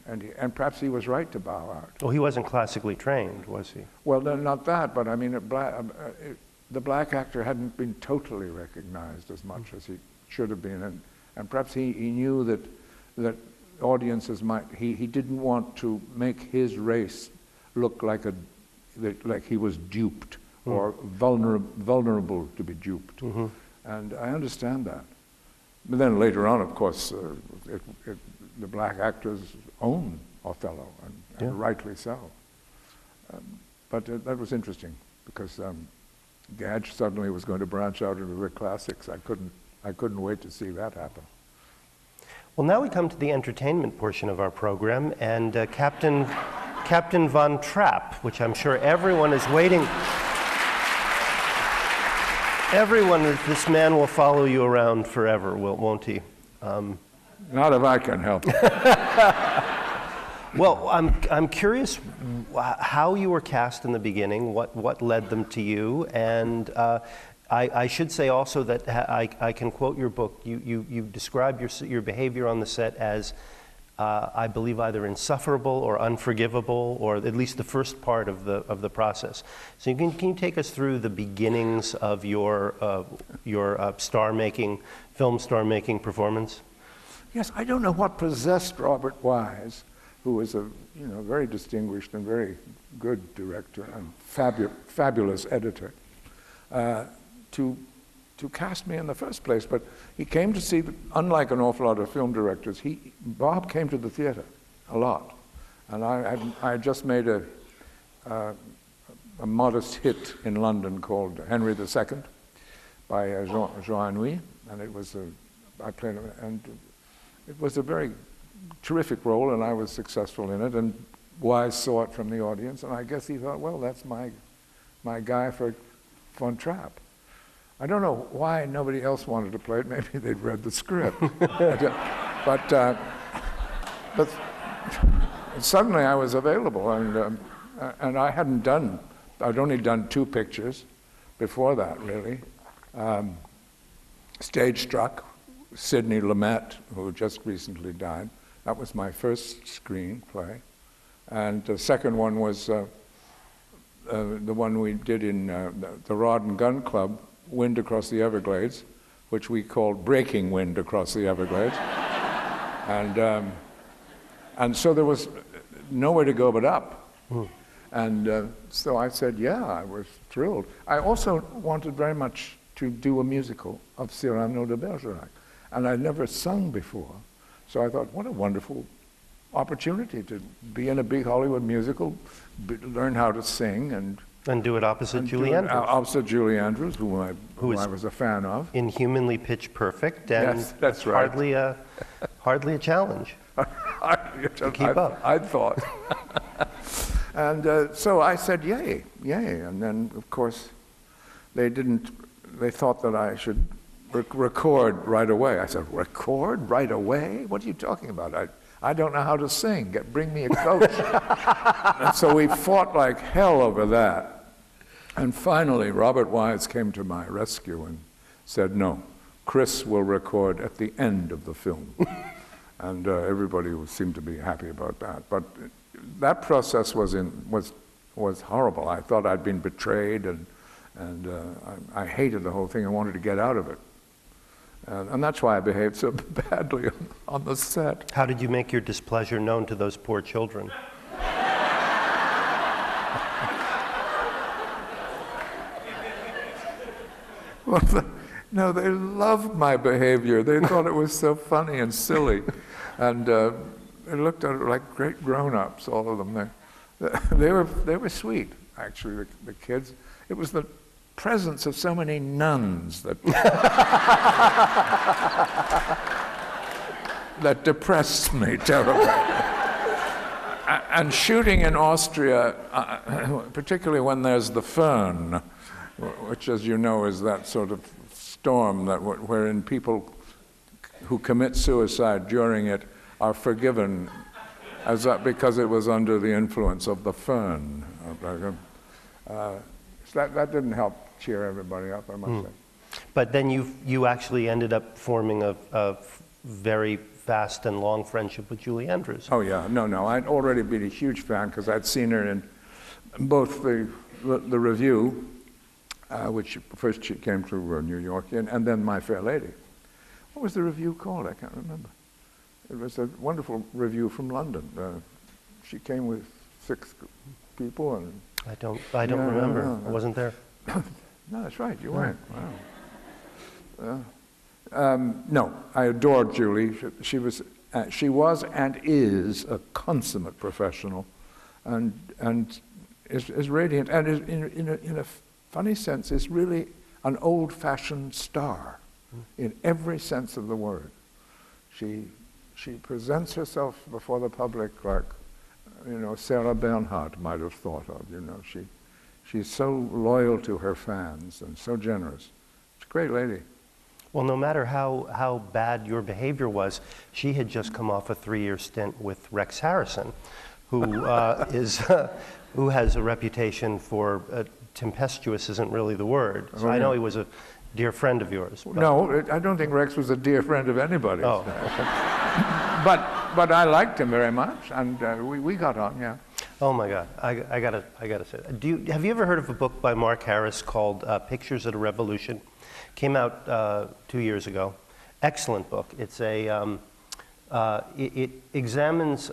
and perhaps he was right to bow out. Well, he wasn't classically trained, was he? Well, no, not that, but I mean, the black actor hadn't been totally recognized as much as he should have been, and perhaps he knew that audiences might, he didn't want to make his race look like he was duped or vulnerable to be duped. And I understand that. But then later on, of course, the black actors own Othello, and rightly so. But that was interesting, because Gadge suddenly was going to branch out into the classics. I couldn't wait to see that happen. Well, now we come to the entertainment portion of our program, and Captain Von Trapp, which I'm sure everyone is waiting. This man will follow you around forever, won't he? Not if I can help it. Well, I'm curious how you were cast in the beginning, what led them to you, and I should say also that I can quote your book. You describe your behavior on the set as, I believe, either insufferable or unforgivable, or at least the first part of the process. So can you take us through the beginnings of your film star-making performance? Yes, I don't know what possessed Robert Wise, who was a very distinguished and very good director and fabulous editor, to cast me in the first place. But he came to see, unlike an awful lot of film directors, Bob came to the theater a lot. And I had just made a modest hit in London called Henry II by Jean Anouilh, and it was it was a very terrific role, and I was successful in it, and Wise saw it from the audience, and I guess he thought, well, that's my guy for Von Trapp. I don't know why nobody else wanted to play it. Maybe they'd read the script. but suddenly I was available, and I'd only done 2 pictures before that, really. Stage Struck, Sidney Lumet, who just recently died. That was my first screenplay. And the second one was the one we did in the Rod and Gun Club, Wind Across the Everglades, which we called Breaking Wind Across the Everglades. And so there was nowhere to go but up. And so I said, yeah, I was thrilled. I also wanted very much to do a musical of Cyrano de Bergerac. And I'd never sung before. So I thought, what a wonderful opportunity to be in a big Hollywood musical, learn how to sing, and do it opposite Julie Andrews. Opposite Julie Andrews, who I was a fan of. Inhumanly pitch perfect, and yes, that's right. hardly a challenge to keep up. I thought. And so I said, yay. And then, of course, they thought that I should record right away. I said, record right away? What are you talking about? I don't know how to sing. Bring me a coach. And so we fought like hell over that. And finally, Robert Wise came to my rescue and said, no, Chris will record at the end of the film. And everybody seemed to be happy about that. But that process was horrible. I thought I'd been betrayed, and I hated the whole thing. I wanted to get out of it. And that's why I behaved so badly on the set. How did you make your displeasure known to those poor children? Well, no, they loved my behavior. They thought it was so funny and silly. And they looked at it like great grown-ups, all of them. They were sweet, actually, the kids. It was presence of so many nuns that that depressed me terribly. And shooting in Austria, particularly when there's the Föhn, which, as you know, is that sort of storm that wherein people who commit suicide during it are forgiven because it was under the influence of the Föhn. So that didn't help cheer everybody up, I must say. But then you actually ended up forming a very fast and long friendship with Julie Andrews. Oh yeah, no, I'd already been a huge fan because I'd seen her in both the review, which first she came to New York, and then My Fair Lady. What was the review called? I can't remember. It was a wonderful review from London. She came with 6 people, and I don't remember. I wasn't there. no, that's right. You weren't. Wow. No, I adored Julie. She was and is a consummate professional, and is radiant, and is in a funny sense is really an old-fashioned star, in every sense of the word. She presents herself before the public like, Sarah Bernhardt might have thought of. She's so loyal to her fans and so generous. She's a great lady. Well, no matter how bad your behavior was, she had just come off a 3-year stint with Rex Harrison, who who has a reputation for tempestuous isn't really the word. So I know he was a dear friend of yours. No, I don't think Rex was a dear friend of anybody's. Oh, okay. But I liked him very much, and we got on, yeah. Oh my God, I gotta say that. Have you ever heard of a book by Mark Harris called Pictures of the Revolution? Came out 2 years ago. Excellent book. It's it examines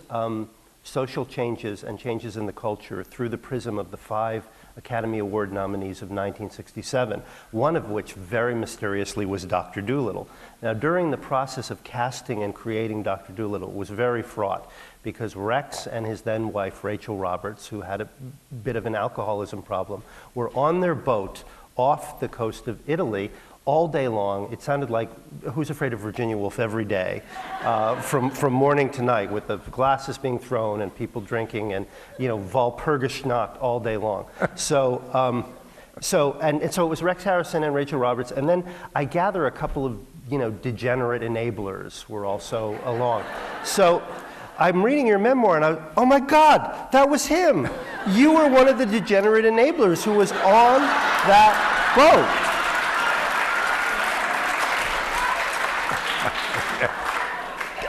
social changes and changes in the culture through the prism of the 5 Academy Award nominees of 1967, one of which very mysteriously was Dr. Dolittle. Now, during the process of casting and creating Dr. Dolittle was very fraught because Rex and his then wife, Rachel Roberts, who had a bit of an alcoholism problem, were on their boat off the coast of Italy all day long. It sounded like Who's Afraid of Virginia Woolf every day, from morning to night, with the glasses being thrown and people drinking and, Walpurgis Nacht all day long. So it was Rex Harrison and Rachel Roberts, and then I gather a couple of, degenerate enablers were also along. So I'm reading your memoir and oh my God, that was him. You were one of the degenerate enablers who was on that boat.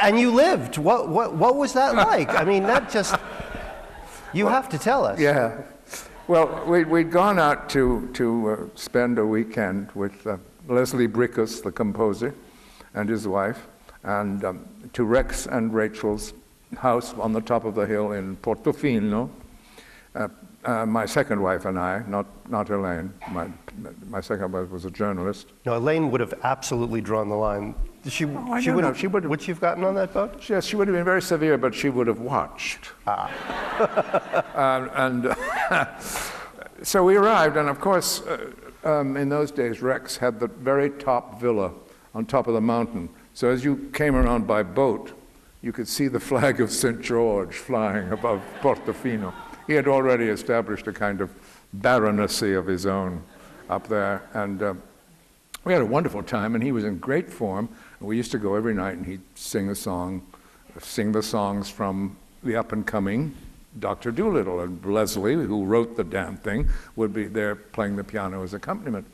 And you lived. What was that like? I mean, you have to tell us. Yeah. Well, we'd gone out to spend a weekend with Leslie Brickus, the composer, and his wife, and to Rex and Rachel's house on the top of the hill in Portofino. My second wife and I, not Elaine. My second wife was a journalist. No, Elaine would have absolutely drawn the line. Would she have gotten on that boat? Yes, she would have been very severe, but she would have watched. So we arrived, and of course, in those days, Rex had the very top villa on top of the mountain. So as you came around by boat, you could see the flag of St. George flying above Portofino. He had already established a kind of baronetcy of his own up there, and we had a wonderful time, and he was in great form. We used to go every night, and he'd sing the songs from the up-and-coming Dr. Dolittle, and Leslie, who wrote the damn thing, would be there playing the piano as accompaniment.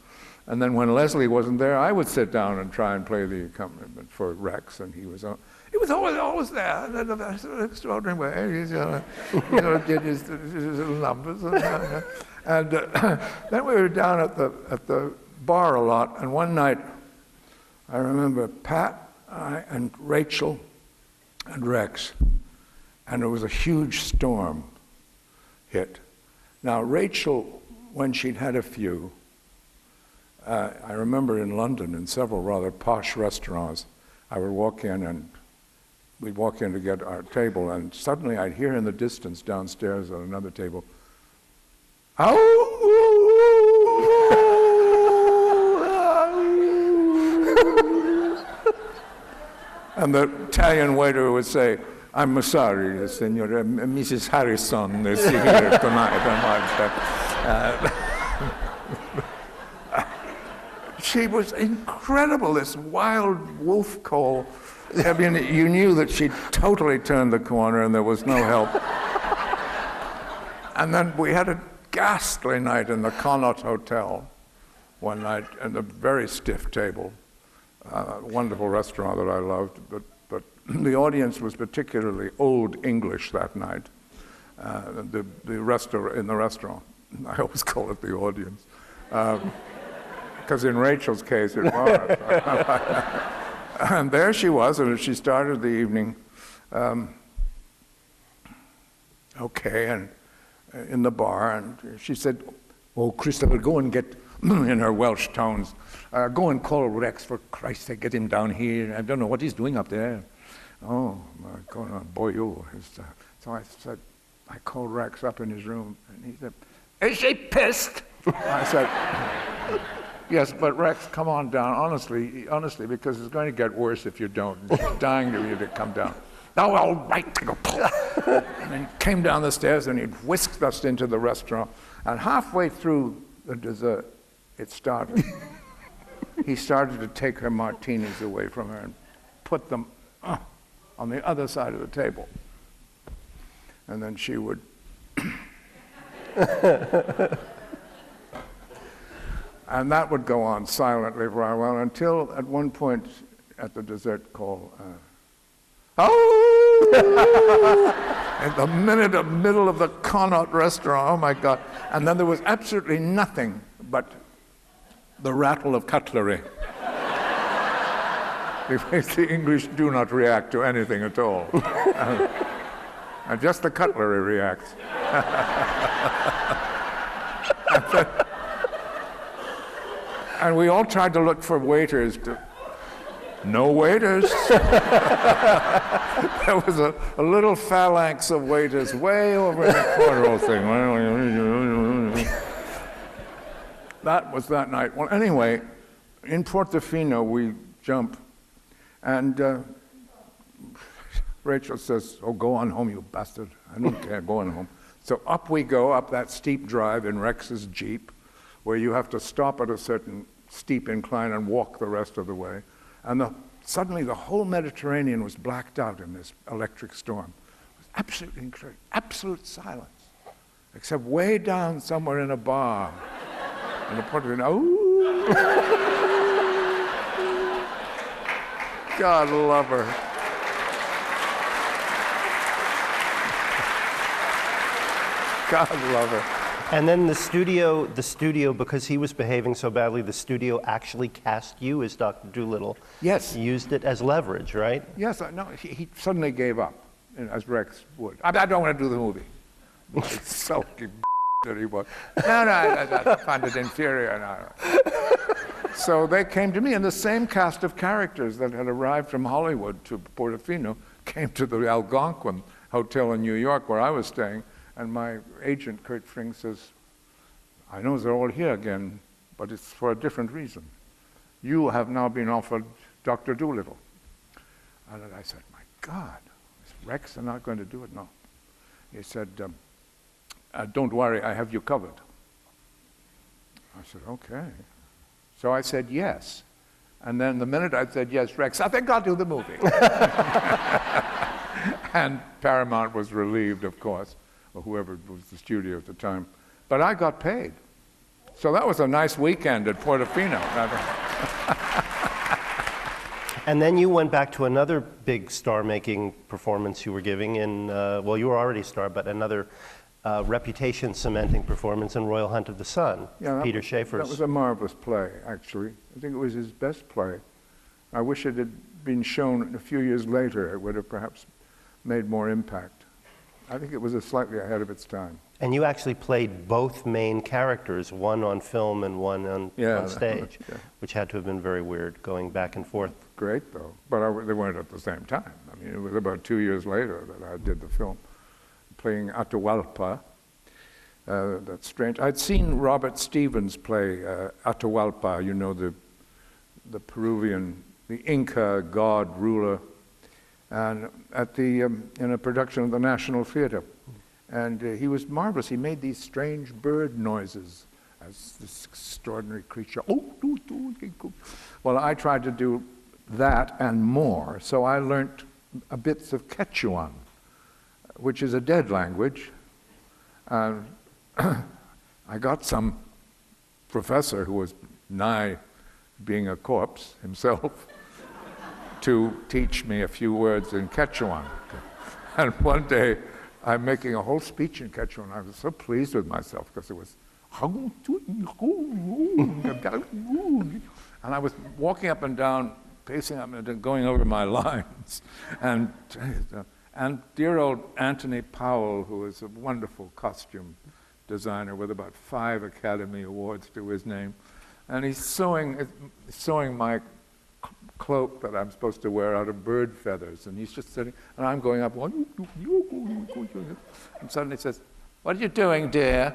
And then when Leslie wasn't there, I would sit down and try and play the accompaniment for Rex, and he was always there, in an extraordinary way. Did his little numbers. And then we were down at the bar a lot, and one night, I remember Pat, I, and Rachel, and Rex, and there was a huge storm hit. Now, Rachel, when she'd had a few, I remember in London, in several rather posh restaurants, I would walk in, and we'd walk in to get our table, and suddenly I'd hear in the distance downstairs at another table, "Ow!" And the Italian waiter would say, I'm sorry, Signora, Mrs. Harrison is here tonight. She was incredible, this wild wolf call. I mean, you knew that she'd totally turned the corner and there was no help. And then we had a ghastly night in the Connaught Hotel one night, at a very stiff table. Wonderful restaurant that I loved, but the audience was particularly Old English that night. In the restaurant, I always call it the audience, because in Rachel's case it was. And there she was, and she started the evening. Okay, and in the bar, and she said, "Oh, Christopher, go and get," in her Welsh tones, "go and call Rex, for Christ's sake, get him down here. I don't know what he's doing up there." Oh, my God, boy, you. So I said, I called Rex up in his room, and he said, "Is she pissed?" I said, "Yes, but Rex, come on down, honestly, because it's going to get worse if you don't. She's dying to you to come down." "Oh, all right." And he came down the stairs, and he whisked us into the restaurant. And halfway through the dessert, it started. He started to take her martinis away from her and put them on the other side of the table. And then she would and that would go on silently for a while until at one point at the dessert call, in the middle of the Connaught restaurant, oh my God. And then there was absolutely nothing but the rattle of cutlery. The English do not react to anything at all. And just the cutlery reacts. And we all tried to look for waiters. No waiters. There was a little phalanx of waiters way over in the corner thing. That was that night. Well, anyway, in Portofino, we jump. And Rachel says, "Oh, go on home, you bastard. I don't care, go on home." So up we go, up that steep drive in Rex's Jeep, where you have to stop at a certain steep incline and walk the rest of the way. And suddenly the whole Mediterranean was blacked out in this electric storm. It was absolutely incredible, absolute silence, except way down somewhere in a bar. And the Portofino, ooh. God love her. God love her. And then the studio, because he was behaving so badly, the studio actually cast you as Dr. Dolittle. Yes. Used it as leverage, right? Yes, no, he suddenly gave up, as Rex would. I don't want to do the movie. Sulky that he was. No, I find it inferior. No. So they came to me, and the same cast of characters that had arrived from Hollywood to Portofino came to the Algonquin Hotel in New York where I was staying, and my agent, Kurt Fring, says, "I know they're all here again, but it's for a different reason. You have now been offered Dr. Dolittle." And I said, "My God, is Rex not going to do it?" No. He said, "Don't worry, I have you covered." I said, "Okay." So I said yes. And then the minute I said yes, Rex, "I think I'll do the movie." And Paramount was relieved, of course, or whoever was the studio at the time. But I got paid. So that was a nice weekend at Portofino. And then you went back to another big star-making performance you were giving in, well, you were already a star, but another reputation-cementing performance in Royal Hunt of the Sun, Peter Shaffer's. That was a marvelous play, actually. I think it was his best play. I wish it had been shown a few years later. It would have perhaps made more impact. I think it was slightly ahead of its time. And you actually played both main characters, one on film and one on stage, which had to have been very weird, going back and forth. Great, though. But they weren't at the same time. I mean, it was about 2 years later that I did the film, playing Atahualpa. That's strange. I'd seen Robert Stevens play Atahualpa, you know, the Peruvian, the Inca god ruler. and in a production of the National Theatre. And he was marvelous. He made these strange bird noises as this extraordinary creature. Well, I tried to do that and more, so I learnt bits of Quechuan, which is a dead language. I got some professor who was nigh being a corpse himself to teach me a few words in Quechuan. And one day, I'm making a whole speech in Quechuan. I was so pleased with myself because it was, and I was walking up and down, pacing up and down, going over my lines. And dear old Anthony Powell, who is a wonderful costume designer with about 5 Academy Awards to his name, and he's sewing my cloak that I'm supposed to wear out of bird feathers, and he's just sitting, and I'm going up, and suddenly he says, "What are you doing, dear?"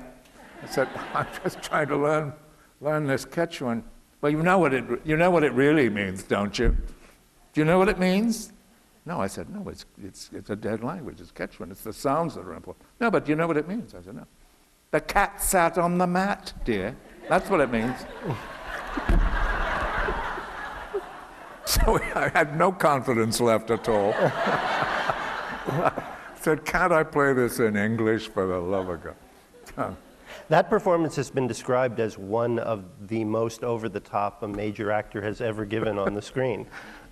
I said, "I'm just trying to learn this Quechuan." "Well, you know what it really means, don't you? Do you know what it means?" "No," I said, "no, it's a dead language, it's Quechuan, it's the sounds that are important." "No, but do you know what it means?" I said, "No." "The cat sat on the mat, dear. That's what it means." So I had no confidence left at all. I said, "Can't I play this in English, for the love of God?" That performance has been described as one of the most over-the-top a major actor has ever given on the screen.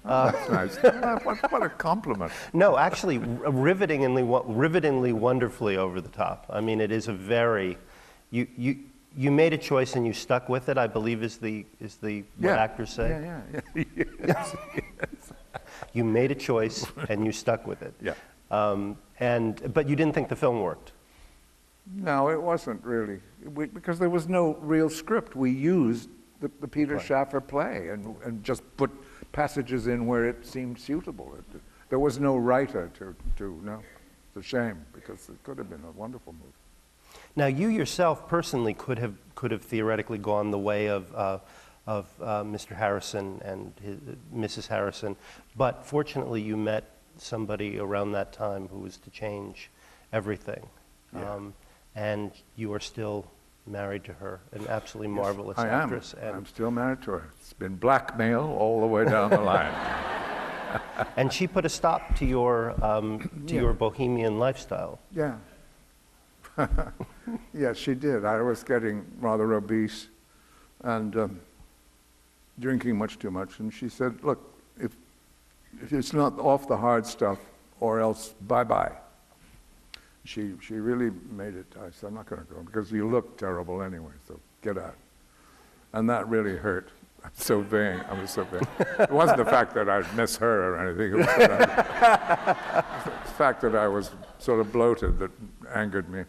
That's nice. What a compliment. No, actually, rivetingly wonderfully over the top. I mean, it is a very, you made a choice and you stuck with it, I believe is what actors say. Yeah. Yes. You made a choice and you stuck with it. Yeah. But you didn't think the film worked. No, it wasn't really, because there was no real script. We used the Peter Schaffer play and just put passages in where it seemed suitable. There was no writer no. It's a shame, because it could have been a wonderful movie. Now, you yourself personally could have theoretically gone the way of Mr. Harrison and Mrs. Harrison, but fortunately you met somebody around that time who was to change everything. Yeah. And you are still married to her, an absolutely marvelous actress. I am. I'm still married to her. It's been blackmail all the way down the line. And she put a stop to your your bohemian lifestyle. Yeah. Yes, she did. I was getting rather obese and drinking much too much. And she said, "Look, if it's not off the hard stuff, or else bye-bye." She really made it. I said, "I'm not going to go, because you look terrible anyway, so get out." And that really hurt. I'm so vain. I was so vain. It wasn't the fact that I'd miss her or anything. It was the fact that I was sort of bloated that angered me.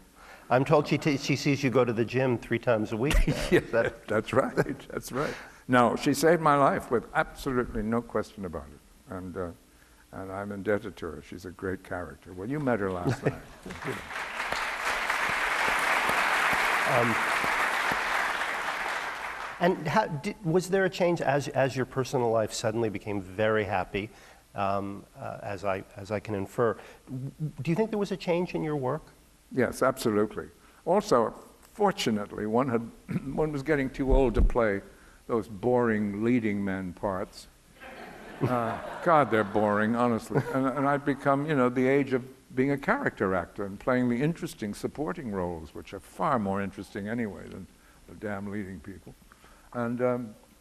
I'm told she sees you go to the gym 3 times a week. Yeah, that's right. That's right. No, she saved my life with absolutely no question about it. And I'm indebted to her. She's a great character. Well, you met her last night. And was there a change as your personal life suddenly became very happy, as I can infer? Do you think there was a change in your work? Yes, absolutely. Also, fortunately, one was getting too old to play those boring leading men parts. God, they're boring, honestly. And I'd become, the age of being a character actor and playing the interesting supporting roles, which are far more interesting anyway than the damn leading people. And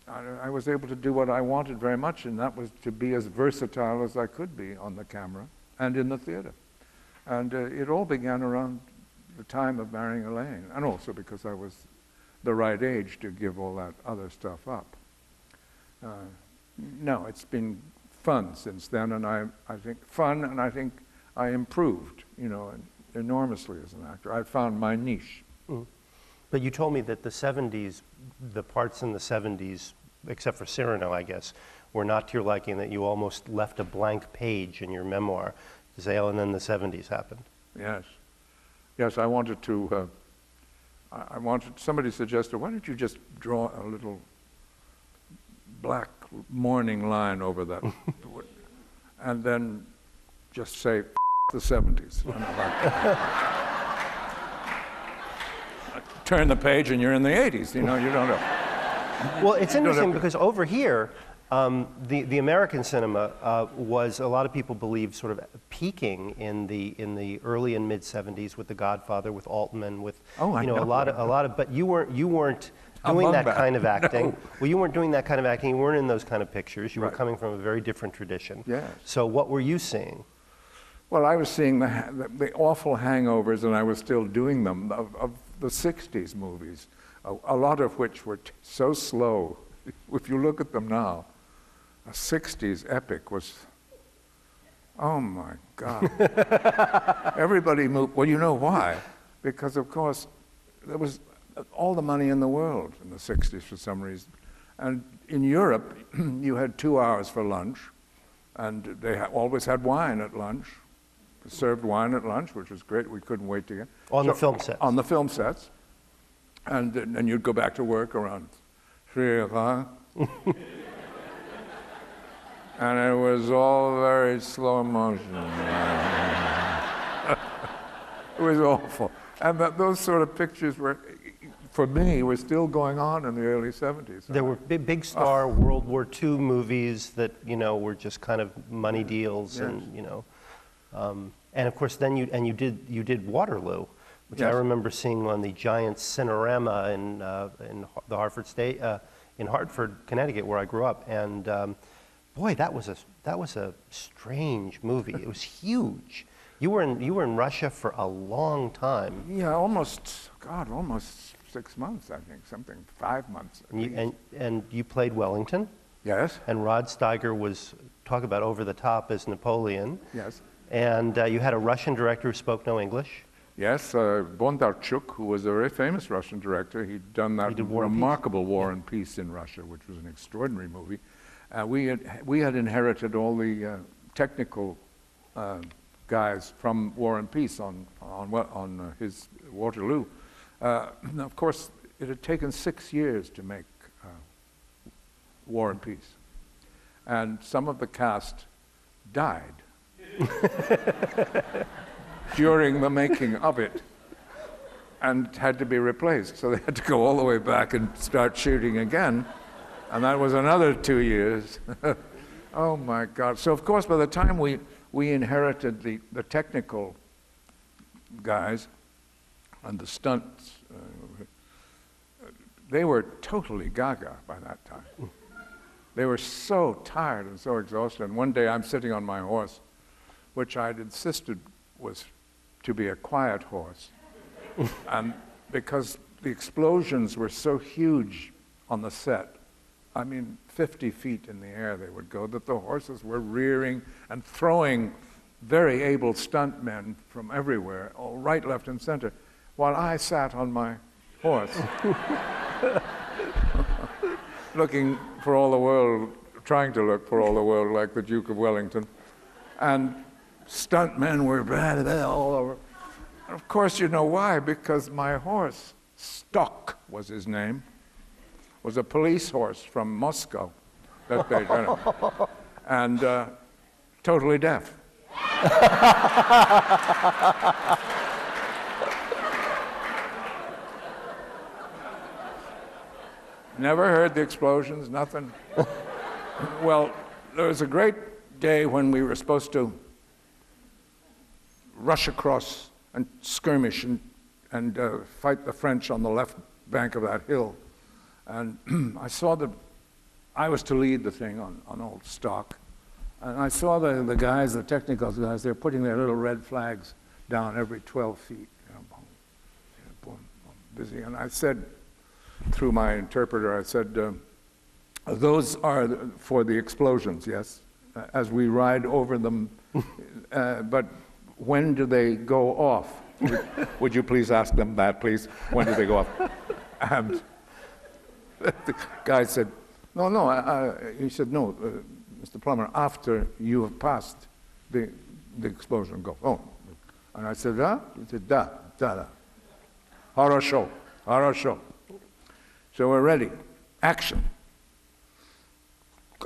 I was able to do what I wanted very much, and that was to be as versatile as I could be on the camera and in the theater. And it all began around the time of marrying Elaine, and also because I was the right age to give all that other stuff up. No, it's been fun since then, and I think I improved, enormously as an actor. I found my niche. Mm. But you told me that the 70s, the parts in the 70s, except for Cyrano, I guess, were not to your liking, that you almost left a blank page in your memoir to say, and then the 70s happened. Yes. Yes, I wanted to, somebody suggested, why don't you just draw a little black mourning line over that? And then just say the 70s. Turn the page and you're in the 80s, you don't know. Well, it's interesting because over here, the American cinema was, a lot of people believe, sort of peaking in the early and mid 70s with The Godfather, with Altman, with a lot of. But you weren't doing that kind of acting. No. Well, you weren't doing that kind of acting. You weren't in those kind of pictures. You were Right. coming from a very different tradition. Yes. So what were you seeing? Well, I was seeing the awful hangovers, and I was still doing them, of the 60s movies, a lot of which were so slow. If you look at them now, a 60s epic was, oh my God. Everybody moved. Well, you know why? Because, of course, there was all the money in the world in the 60s for some reason. And in Europe, you had 2 hours for lunch, and they always had wine at lunch. Served wine at lunch, which was great. We couldn't wait to get. On the film sets. On the film sets. And you'd go back to work around 3 o'clock. And it was all very slow motion. It was awful. And those sort of pictures were, for me, were still going on in the early 70s. There were big star World War II movies that were just kind of money deals, Yes. and of course then you did Waterloo, which I Yes. remember seeing on the giant Cinerama in the Hartford State in Hartford, Connecticut, where I grew up, and boy, that was a strange movie. It was huge. You were in Russia for a long time. Yeah, almost 6 months, I think, 5 months. And you played Wellington, Yes, and Rod Steiger was, talk about over the top, as Napoleon. yes. And you had a Russian director who spoke no English. Yes, Bondarchuk, who was a very famous Russian director, he'd done that did War and Peace. remarkable War and Peace in Russia, which was an extraordinary movie. We had inherited all the technical guys from War and Peace on his Waterloo. Of course, it had taken 6 years to make War and Peace, and some of the cast died during the making of it and had to be replaced. So they had to go all the way back and start shooting again. And that was another 2 years. Oh my God. So of course, by the time we inherited the technical guys and the stunts, they were totally gaga by that time. They were so tired and so exhausted. And one day I'm sitting on my horse, which I'd insisted was to be a quiet horse. And because the explosions were so huge on the set, 50 feet in the air they would go, that the horses were rearing and throwing very able stuntmen from everywhere, all right, left, and center, while I sat on my horse, looking for all the world, trying to look for all the world like the Duke of Wellington. And stuntmen were bad all over. And of course, you know why? Because my horse, Stock was his name, was a police horse from Moscow that they'd done it. And totally deaf. Never heard the explosions, nothing. Well, there was a great day when we were supposed to rush across and skirmish and fight the French on the left bank of that hill. And I saw I was to lead the thing on old Stock. And I saw the guys, the technical guys, they're putting their little red flags down every 12 feet. Boom, boom, busy. And I said, through my interpreter, I said, those are for the explosions, yes, as we ride over them. But when do they go off? Would you please ask them that, please? When do they go off? And the guy said, no. He said, no, Mr. Plummer, after you have passed the explosion, go. Oh. And I said, da? He said, da. Хорошо. So we're ready. Action.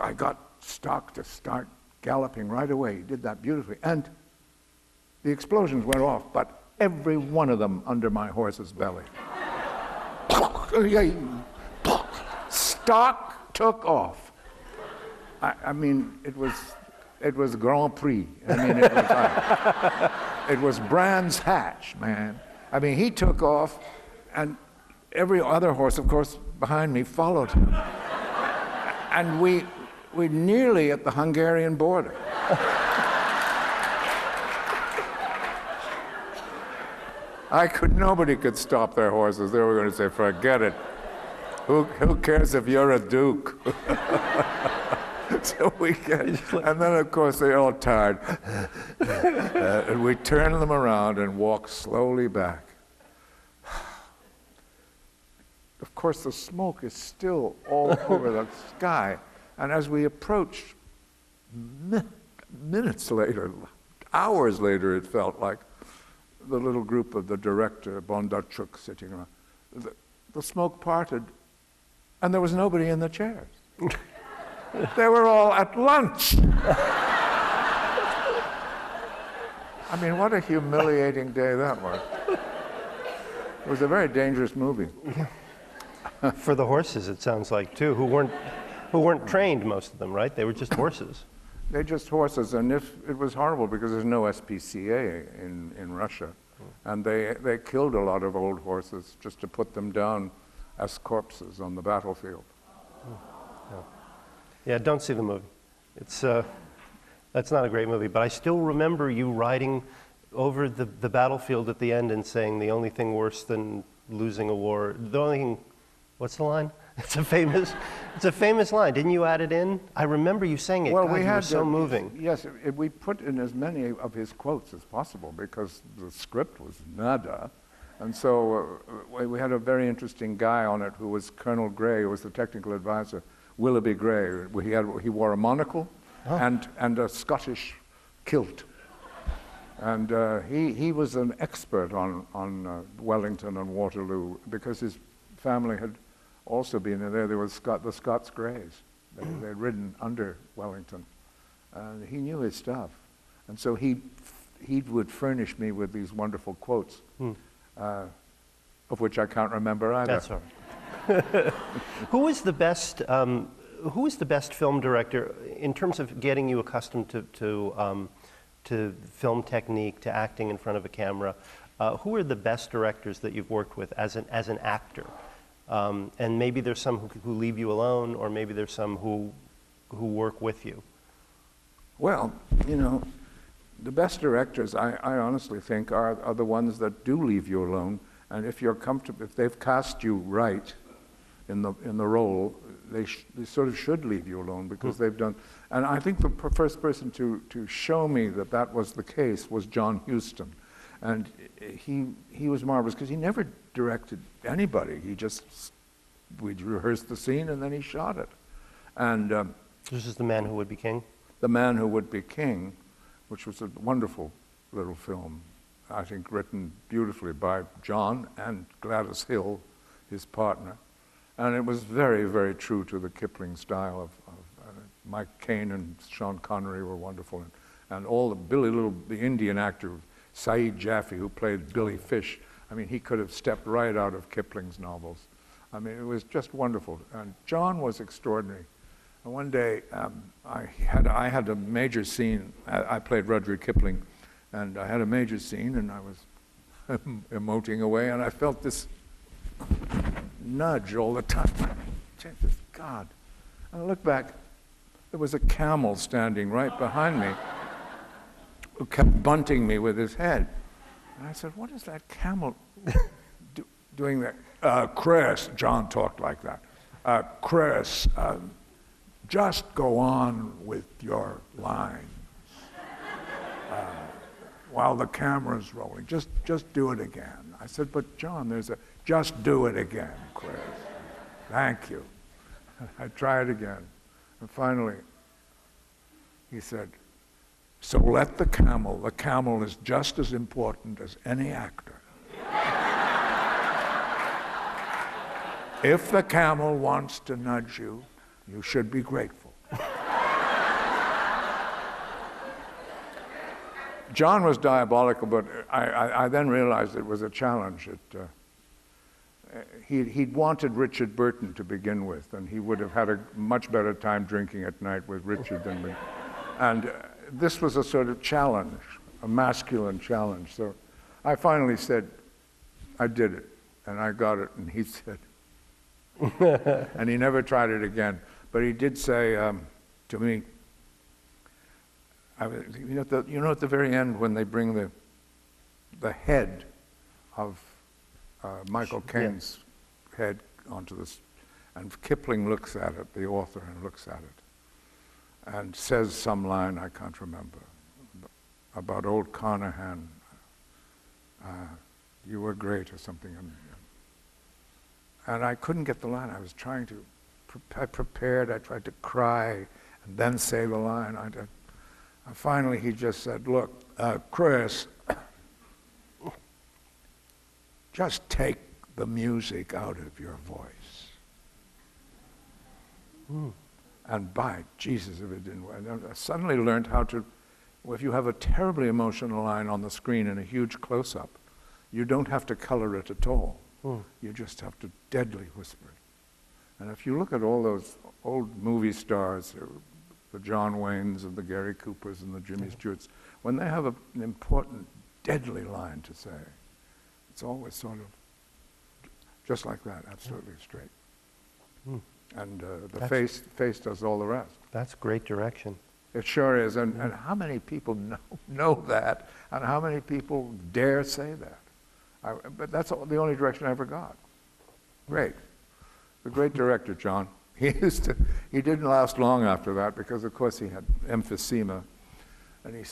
I got Stock to start galloping right away. He did that beautifully. And the explosions went off, but every one of them under my horse's belly. Stock took off. I mean, it was Grand Prix. I mean, it was Brands Hatch, man. I mean, he took off, and every other horse, of course, behind me followed him. And we nearly at the Hungarian border. Nobody could stop their horses. They were going to say, forget it. Who cares if you're a duke? So and then of course they're all tired. And we turn them around and walk slowly back. Of course the smoke is still all over the sky. And as we approach, minutes later, hours later it felt like, the little group of the director, Bondarchuk, sitting around, the smoke parted, and there was nobody in the chairs. They were all at lunch. I mean, what a humiliating day that was. It was a very dangerous movie. For the horses, it sounds like, too, who weren't trained, most of them, right? They were just horses. They're just horses, and it was horrible because there's no SPCA in Russia. And they killed a lot of old horses just to put them down as corpses on the battlefield. Yeah, don't see the movie. That's not a great movie, but I still remember you riding over the battlefield at the end and saying the only thing worse than losing a war, the only thing, what's the line? It's a famous line. Didn't you add it in? I remember you saying it. Well, God, we had so moving. Yes, we put in as many of his quotes as possible because the script was nada. And so we had a very interesting guy on it who was Colonel Gray, who was the technical advisor, Willoughby Gray. He wore a monocle and a Scottish kilt. And he was an expert on Wellington and Waterloo because his family had also been there. There was the Scots Greys. They'd ridden under Wellington. And he knew his stuff. And so he would furnish me with these wonderful quotes, of which I can't remember either. That's all right. Who is the best film director in terms of getting you accustomed to film technique, to acting in front of a camera? Who are the best directors that you've worked with as an actor? And maybe there's some who leave you alone, or maybe there's some who work with you. Well, you know, the best directors, I honestly think, are the ones that do leave you alone. And if you're comfortable, if they've cast you right in the role, they sort of should leave you alone because they've done. And I think the first person to show me that was the case was John Huston. And he was marvelous because he never directed anybody. We'd rehearsed the scene and then he shot it. And this is The Man Who Would Be King? The Man Who Would Be King, which was a wonderful little film, I think written beautifully by John and Gladys Hill, his partner. And it was very, very true to the Kipling style of Mike Caine and Sean Connery were wonderful. And all the Indian actor, Saeed Jaffe, who played Billy Fish, I mean, he could have stepped right out of Kipling's novels. I mean, it was just wonderful. And John was extraordinary. And one day, I had a major scene. I played Rudyard Kipling, and I had a major scene, and I was emoting away, and I felt this nudge all the time. Jesus, God. And I looked back. There was a camel standing right behind me who kept bunting me with his head. And I said, what is that camel doing there? Chris, John talked like that. Chris, just go on with your lines while the camera's rolling. Just do it again. I said, but John, just do it again, Chris. Thank you. I tried again. And finally, he said, so let the camel is just as important as any actor. If the camel wants to nudge you, you should be grateful. John was diabolical, but I then realized it was a challenge. He'd wanted Richard Burton to begin with, and he would have had a much better time drinking at night with Richard than me. And this was a sort of challenge, a masculine challenge. So I finally said, I did it, and I got it, and he said, and he never tried it again. But he did say to me, you know, at the very end when they bring the head of Michael Caine's head onto this, and Kipling looks at it, the author, and looks at it, and says some line I can't remember about old Carnahan. You were great, or something, and I couldn't get the line. I was trying to. I prepared. I tried to cry and then say the line. And finally, he just said, "Look, Chris, just take the music out of your voice." And by Jesus, if it didn't work. I suddenly learned how to, if you have a terribly emotional line on the screen in a huge close-up, you don't have to color it at all. You just have to deadly whisper it. And if you look at all those old movie stars, the John Waynes and the Gary Coopers and the Jimmy Stewarts, when they have an important, deadly line to say, it's always sort of just like that, absolutely straight. And the face does all the rest. That's great direction. It sure is. And how many people know that, and how many people dare say that? But that's the only direction I ever got. Great. The great director, John. He didn't last long after that because, of course, he had emphysema. And he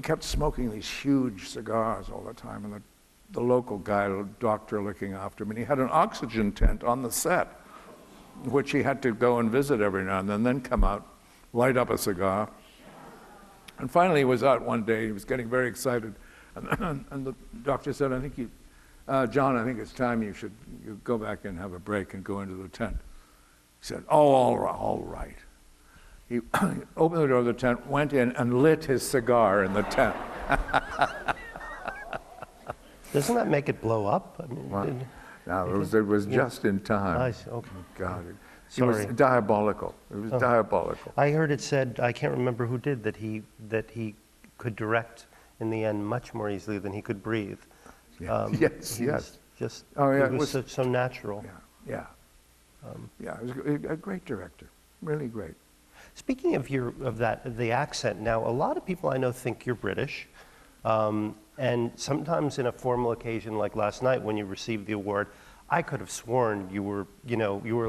kept smoking these huge cigars all the time. And the local guy, the doctor looking after him, and he had an oxygen tent on the set, which he had to go and visit every now and then come out, light up a cigar. And finally he was out one day, he was getting very excited, and the doctor said, John, I think it's time you go back and have a break and go into the tent. He said, oh, all right. He opened the door of the tent, went in, and lit his cigar in the tent. Doesn't that make it blow up? I mean, no, it was just in time. Nice, okay. God, it was diabolical. It was diabolical. I heard it said, I can't remember who did, that he could direct in the end much more easily than he could breathe. Yeah. Yes. It was so natural. Yeah. He was a great director, really great. Speaking of the accent, now a lot of people I know think you're British, and sometimes in a formal occasion like last night when you received the award, I could have sworn you were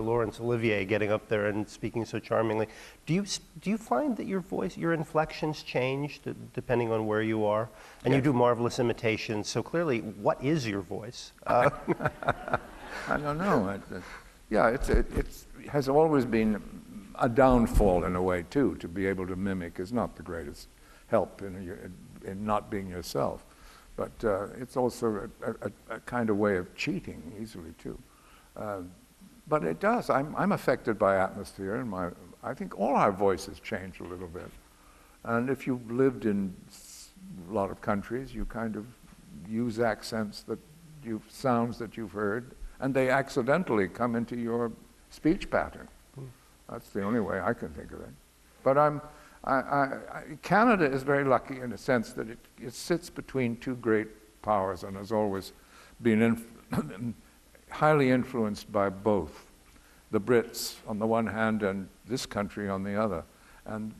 Laurence Olivier getting up there and speaking so charmingly. Do you find that your voice, your inflections change depending on where you are? And yes. You do marvelous imitations, so clearly, what is your voice? I don't know. It has always been a downfall in a way too. To be able to mimic is not the greatest help in not being yourself. But it's also a kind of way of cheating easily too. But it does. I'm affected by atmosphere, and I think all our voices change a little bit. And if you've lived in a lot of countries, you kind of use accents sounds that you've heard, and they accidentally come into your speech pattern. That's the only way I can think of it. But Canada is very lucky in a sense that it sits between two great powers and has always been highly influenced by both, the Brits on the one hand and this country on the other. And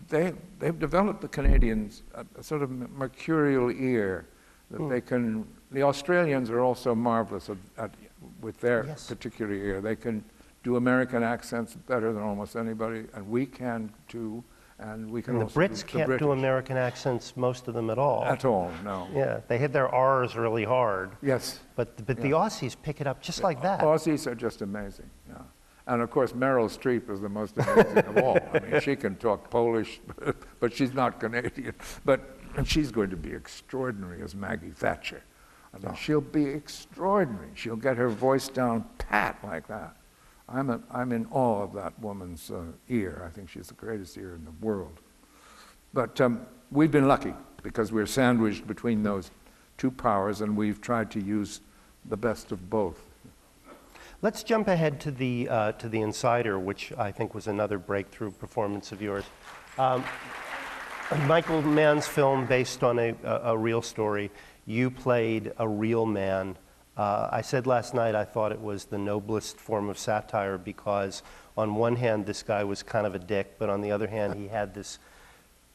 they've developed, the Canadians, a sort of mercurial ear that they can. The Australians are also marvelous with their particular ear. They can do American accents better than almost anybody, and we can too. And we can. And the also Brits can't do American accents, most of them at all. At all, no. Yeah, they hit their R's really hard. Yes. But the Aussies pick it up just like that. Aussies are just amazing, yeah. And of course, Meryl Streep is the most amazing of all. I mean, she can talk Polish, but she's not Canadian. And she's going to be extraordinary as Maggie Thatcher. I mean, she'll be extraordinary. She'll get her voice down pat like that. I'm in awe of that woman's ear. I think she's the greatest ear in the world. But we've been lucky because we're sandwiched between those two powers, and we've tried to use the best of both. Let's jump ahead to the Insider, which I think was another breakthrough performance of yours. Michael Mann's film based on a real story. You played a real man. I said last night I thought it was the noblest form of satire because on one hand this guy was kind of a dick, but on the other hand he had this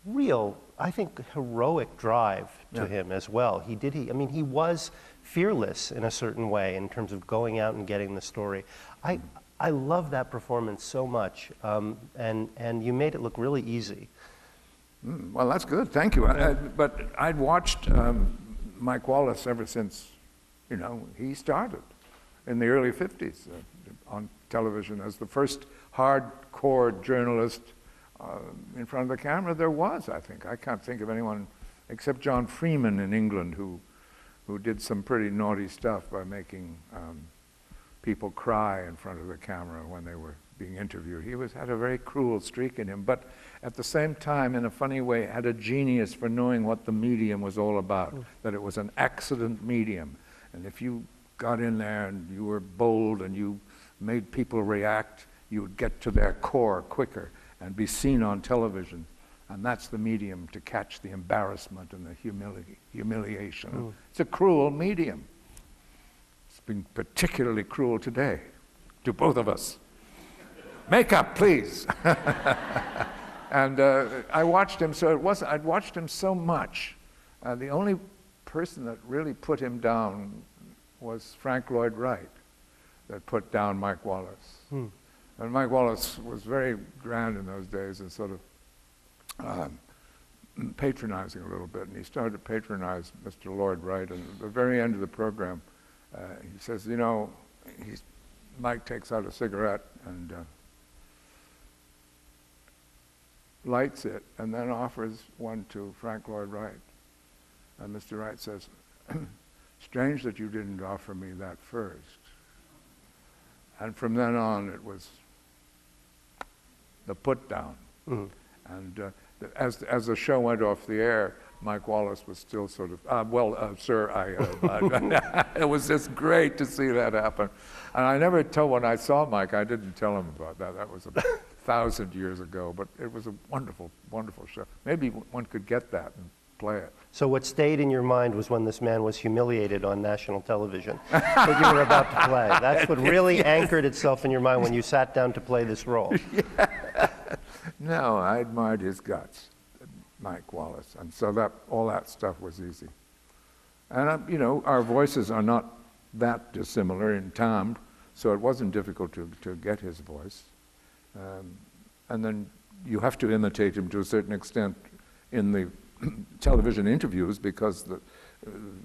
real, I think, heroic drive to him as well. I mean, he was fearless in a certain way in terms of going out and getting the story. I love that performance so much, and you made it look really easy. Well, that's good, thank you. But I'd watched Mike Wallace ever since, you know, he started in the early 50s on television as the first hardcore journalist in front of the camera there was, I think. I can't think of anyone except John Freeman in England who did some pretty naughty stuff by making people cry in front of the camera when they were being interviewed. He had a very cruel streak in him, but at the same time, in a funny way, had a genius for knowing what the medium was all about, that it was an accident medium. And if you got in there and you were bold and you made people react, you would get to their core quicker and be seen on television. And that's the medium to catch the embarrassment and the humiliation. It's a cruel medium. It's been particularly cruel today to both of us. Makeup, please. And I watched him, I'd watched him so much. The only person that really put him down was Frank Lloyd Wright, that put down Mike Wallace. And Mike Wallace was very grand in those days and sort of patronizing a little bit. And he started to patronize Mr. Lloyd Wright. And at the very end of the program, he says, you know, Mike takes out a cigarette and lights it and then offers one to Frank Lloyd Wright. And Mr. Wright says, strange that you didn't offer me that first. And from then on, it was the put down. And as the show went off the air, Mike Wallace was still sort of, sir, it was just great to see that happen. And I never when I saw Mike, I didn't tell him about that. That was 1,000 years ago, but it was a wonderful, wonderful show. Maybe one could get that and play it. So what stayed in your mind was when this man was humiliated on national television that you were about to play. That's what really anchored itself in your mind when you sat down to play this role. No, I admired his guts, Mike Wallace, and so all that stuff was easy. And you know, our voices are not that dissimilar in timbre, so it wasn't difficult to get his voice. And then you have to imitate him to a certain extent in the television interviews because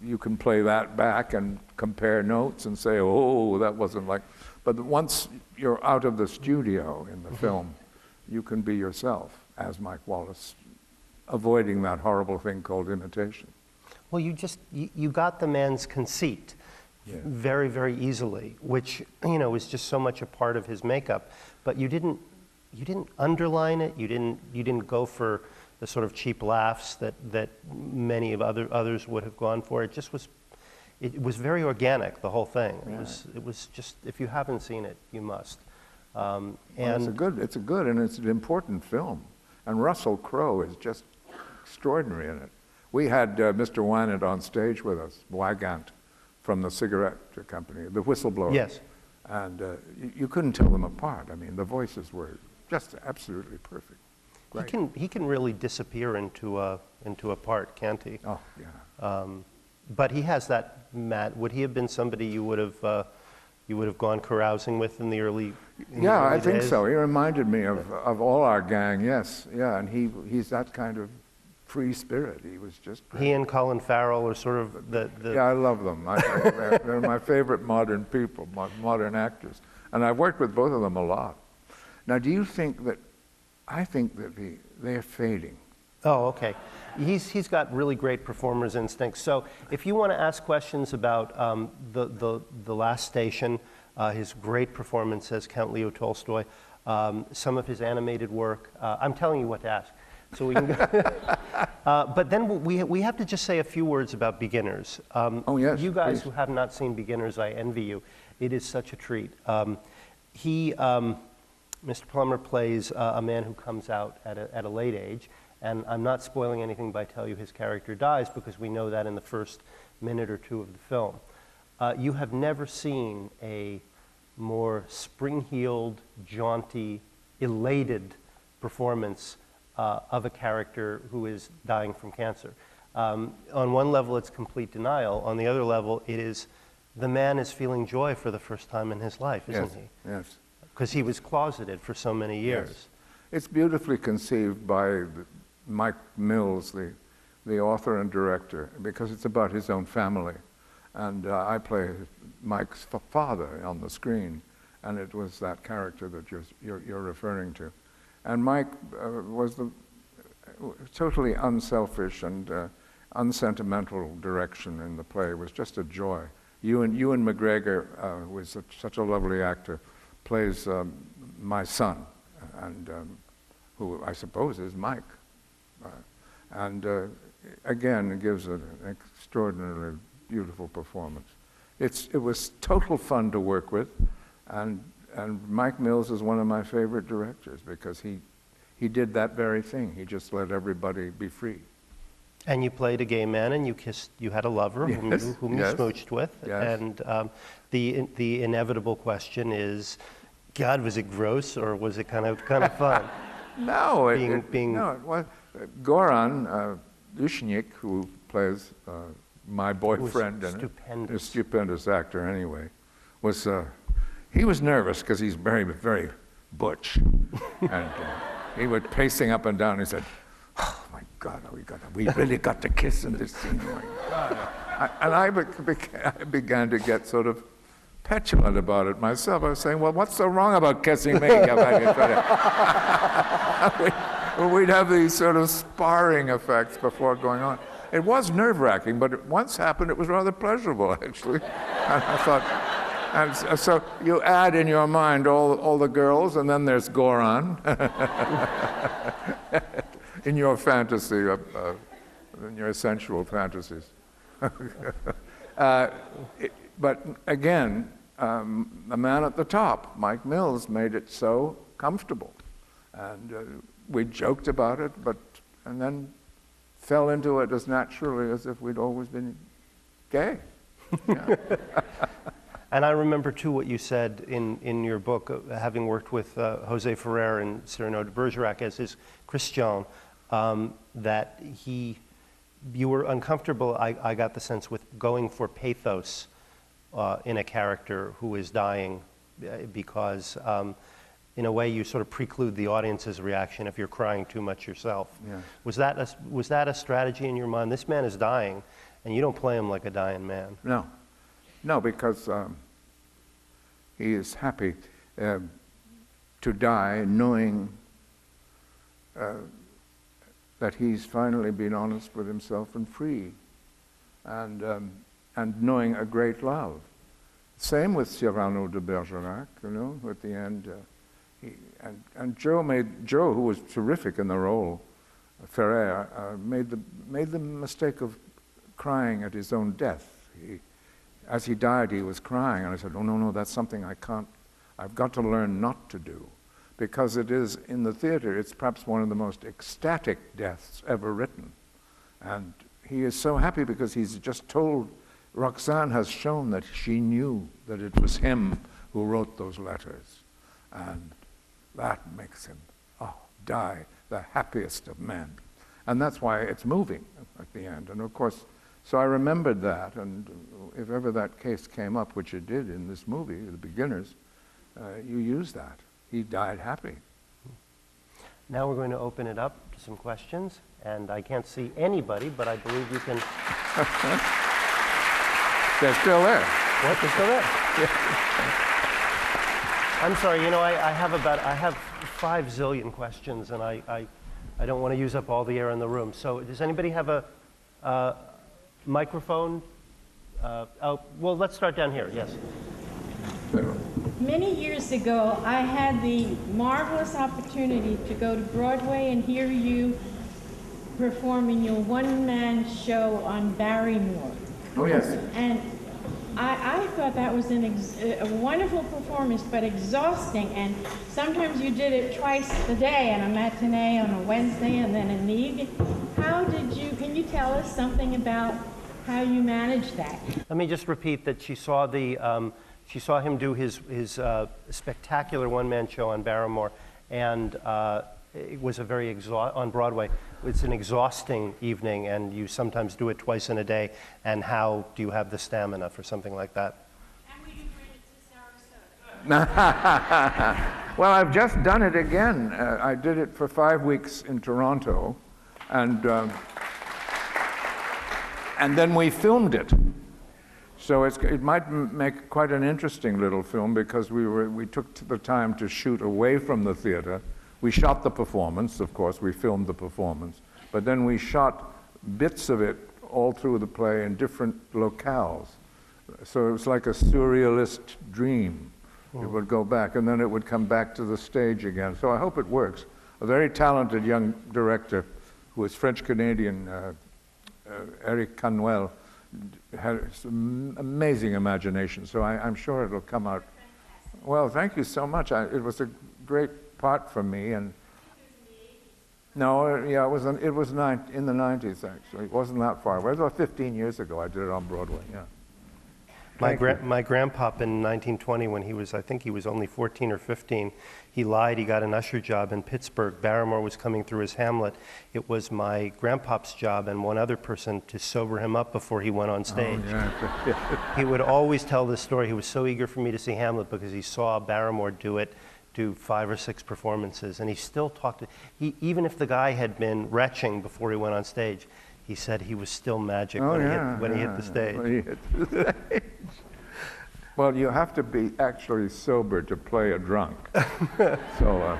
you can play that back and compare notes and say, oh, that wasn't like... But once you're out of the studio in the film, you can be yourself as Mike Wallace, avoiding that horrible thing called imitation. Well, you got the man's conceit very, very easily, which, you know, is just so much a part of his makeup. But you didn't underline it. You didn't go for the sort of cheap laughs that many of others would have gone for. It just was, it was very organic, the whole thing. It was just, if you haven't seen it, you must. And it's a good and it's an important film. And Russell Crowe is just extraordinary in it. We had Mr. Wynant on stage with us, Wygant, from the cigarette company, the whistleblower. Yes. And you couldn't tell them apart. I mean, the voices were just absolutely perfect. Great. He can really disappear into a part, can't he? Oh, yeah. But he has that would he have been somebody you would have gone carousing with in the early Yeah, I think days? so. He reminded me of all our gang, yes. Yeah, and he's that kind of free spirit. He was just great. He and Colin Farrell are sort of the Yeah, I love them. They're my favorite modern people, modern actors. And I've worked with both of them a lot. Now, do you think that, I think that they're fading. Oh, okay. He's got really great performer's instincts. So if you want to ask questions about the Last Station, his great performance as Count Leo Tolstoy, some of his animated work, I'm telling you what to ask. So we can but then we have to just say a few words about Beginners. Oh, yes, you guys please. who have not seen Beginners, I envy you. It is such a treat. Mr. Plummer plays a man who comes out at a late age, and I'm not spoiling anything by telling you his character dies, because we know that in the first minute or two of the film. You have never seen a more spring-heeled, jaunty, elated performance of a character who is dying from cancer. On one level, it's complete denial. On the other level, it is the man is feeling joy for the first time in his life, isn't he? Yes. Because he was closeted for so many years. Yes. It's beautifully conceived by Mike Mills, the author and director, because it's about his own family. And I play Mike's father on the screen, and it was that character that you're referring to. And Mike was the totally unselfish and unsentimental direction in the play. It was just a joy. Ewan McGregor, who is such a lovely actor, plays my son, and who I suppose is Mike. Again, it gives an extraordinarily beautiful performance. It was total fun to work with, and Mike Mills is one of my favorite directors, because he did that very thing. He just let everybody be free. And you played a gay man, and you had a lover whom you smooched with. Yes. And the inevitable question is, God, was it gross, or was it kind of fun? No, no. Well, Goran Ushnik, who plays my boyfriend, and a stupendous actor anyway, he was nervous because he's very, very butch, and he was pacing up and down. He said, "Oh my God, we really got to kiss in this scene." Oh my God. And I began to get sort of petulant about it myself. I was saying, "Well, what's so wrong about kissing me?" We'd have these sort of sparring effects before going on. It was nerve-wracking, but it once happened, it was rather pleasurable, actually. And I thought, and so you add in your mind all the girls, and then there's Goran in your fantasy, in your sensual fantasies. But again, the man at the top, Mike Mills, made it so comfortable. And we joked about it, and then fell into it as naturally as if we'd always been gay. Yeah. And I remember, too, what you said in your book, having worked with Jose Ferrer and Cyrano de Bergerac as his Christian, that you were uncomfortable, I got the sense, with going for pathos in a character who is dying, because in a way you sort of preclude the audience's reaction if you're crying too much yourself. Yeah. Was that a strategy in your mind? This man is dying, and you don't play him like a dying man. No, because he is happy to die knowing that he's finally been honest with himself and free, and knowing a great love. Same with Cyrano de Bergerac, at the end. Joe, who was terrific in the role, Ferrer, made the mistake of crying at his own death. As he died, he was crying, and I said, "Oh, no, that's something I've got to learn not to do." Because it is, in the theater, it's perhaps one of the most ecstatic deaths ever written. And he is so happy because he's just told, Roxane has shown that she knew that it was him who wrote those letters. And that makes him, die the happiest of men. And that's why it's moving at the end. And of course, so I remembered that, and if ever that case came up, which it did in this movie, The Beginners, you use that. He died happy. Now we're going to open it up to some questions, and I can't see anybody, but I believe you can... They're still there. What? They're still there? I'm sorry, I have 5 zillion questions, and I don't want to use up all the air in the room. So does anybody have a microphone? Well, let's start down here, yes. Many years ago, I had the marvelous opportunity to go to Broadway and hear you performing your one-man show on Barrymore. Oh, yes. And I thought that was a wonderful performance, but exhausting. And sometimes you did it twice a day, on a matinee on a Wednesday and then in the evening. Can you tell us something about how you managed that? Let me just repeat that she saw him do his spectacular one-man show on Barrymore, and it was a very on Broadway. It's an exhausting evening, and you sometimes do it twice in a day. And how do you have the stamina for something like that? And will you bring it to Sarasota? Well, I've just done it again. I did it for 5 weeks in Toronto, and then we filmed it. So it might make quite an interesting little film, because we took the time to shoot away from the theater. We shot the performance, of course, we filmed the performance, but then we shot bits of it all through the play in different locales. So it was like a surrealist dream. It would go back, and then it would come back to the stage again. So I hope it works. A very talented young director who is French-Canadian, Eric Canuel, had some amazing imagination, so I'm sure it'll come out. Well, thank you so much. It was a great part for me, and no, yeah, it was in the 90s actually. It wasn't that far away. It was about 15 years ago. I did it on Broadway. Yeah. My grandpop in 1920, when I think he was only 14 or 15, he lied. He got an usher job in Pittsburgh. Barrymore was coming through as Hamlet. It was my grandpop's job and one other person to sober him up before he went on stage. Oh, yeah. He would always tell this story. He was so eager for me to see Hamlet because he saw Barrymore do 5 or 6 performances, and he still talked. Even if the guy had been retching before he went on stage, he said he was still magic when he hit the stage. When he hit the stage. Well, you have to be actually sober to play a drunk. So,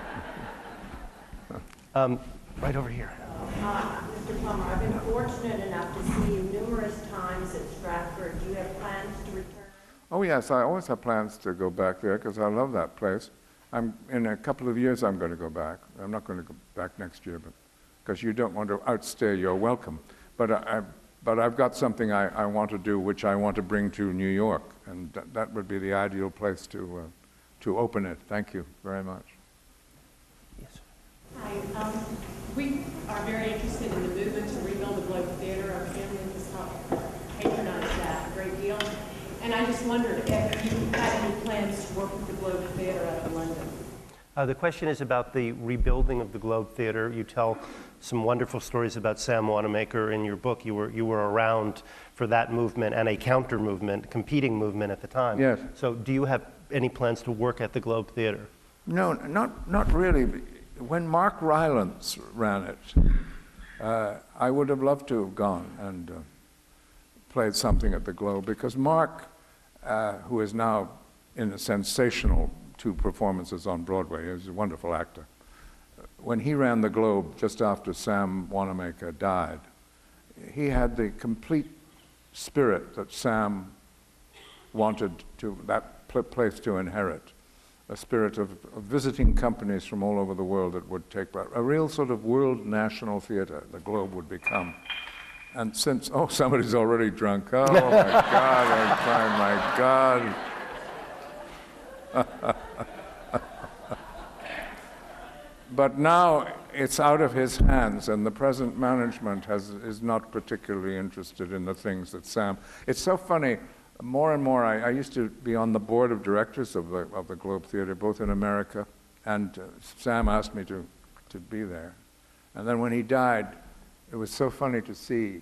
right over here. Mr. Plummer, I've been fortunate enough to see you numerous times at Stratford. Do you have plans to return? oh yes, I always have plans to go back there because I love that place. In a couple of years I'm going to go back. I'm not going to go back next year, but because you don't want to outstay your welcome. But I've got something I want to do, which I want to bring to New York, and that would be the ideal place to open it. Thank you very much. Yes. Hi. We are very interested in the movement to rebuild the Globe Theater. Our family has patronized that a great deal. And I just wondered if you had any plans to work with the Globe Theater out of London. The question is about the rebuilding of the Globe Theater. You tell some wonderful stories about Sam Wanamaker in your book. You were around for that movement and a counter movement, competing movement at the time. Yes. So do you have any plans to work at the Globe Theater? No, not really. When Mark Rylance ran it, I would have loved to have gone and played something at the Globe, because Mark, who is now in a sensational 2 performances on Broadway, is a wonderful actor. When he ran the Globe just after Sam Wanamaker died, he had the complete spirit that Sam wanted that place to inherit. A spirit of visiting companies from all over the world that would take part. A real sort of world national theater, the Globe would become. And since, somebody's already drunk. Oh my God, I'm crying, my God. But now it's out of his hands, and the present management is not particularly interested in the things that Sam. It's so funny. More and more, I used to be on the board of directors of the Globe Theater, both in America, and Sam asked me to be there. And then when he died, it was so funny to see,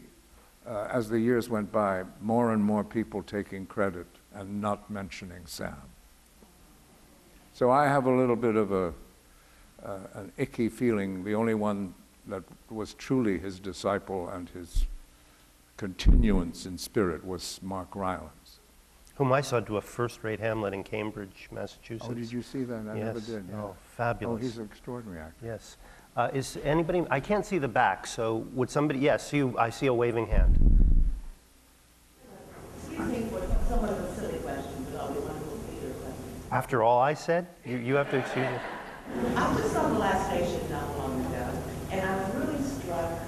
as the years went by, more and more people taking credit and not mentioning Sam. So I have a little bit of an icky feeling. The only one that was truly his disciple and his continuance in spirit was Mark Rylance. Whom I saw do a first-rate Hamlet in Cambridge, Massachusetts. Oh, did you see that? I never did. Yeah. Oh, fabulous. Oh, he's an extraordinary actor. Yes. Is anybody, I can't see the back, so would somebody, yes, I see a waving hand. Excuse me for somewhat of a silly question, but I'll be wonderful theater question. After all I said, you have to excuse me. I just saw The Last Station not long ago, and I was really struck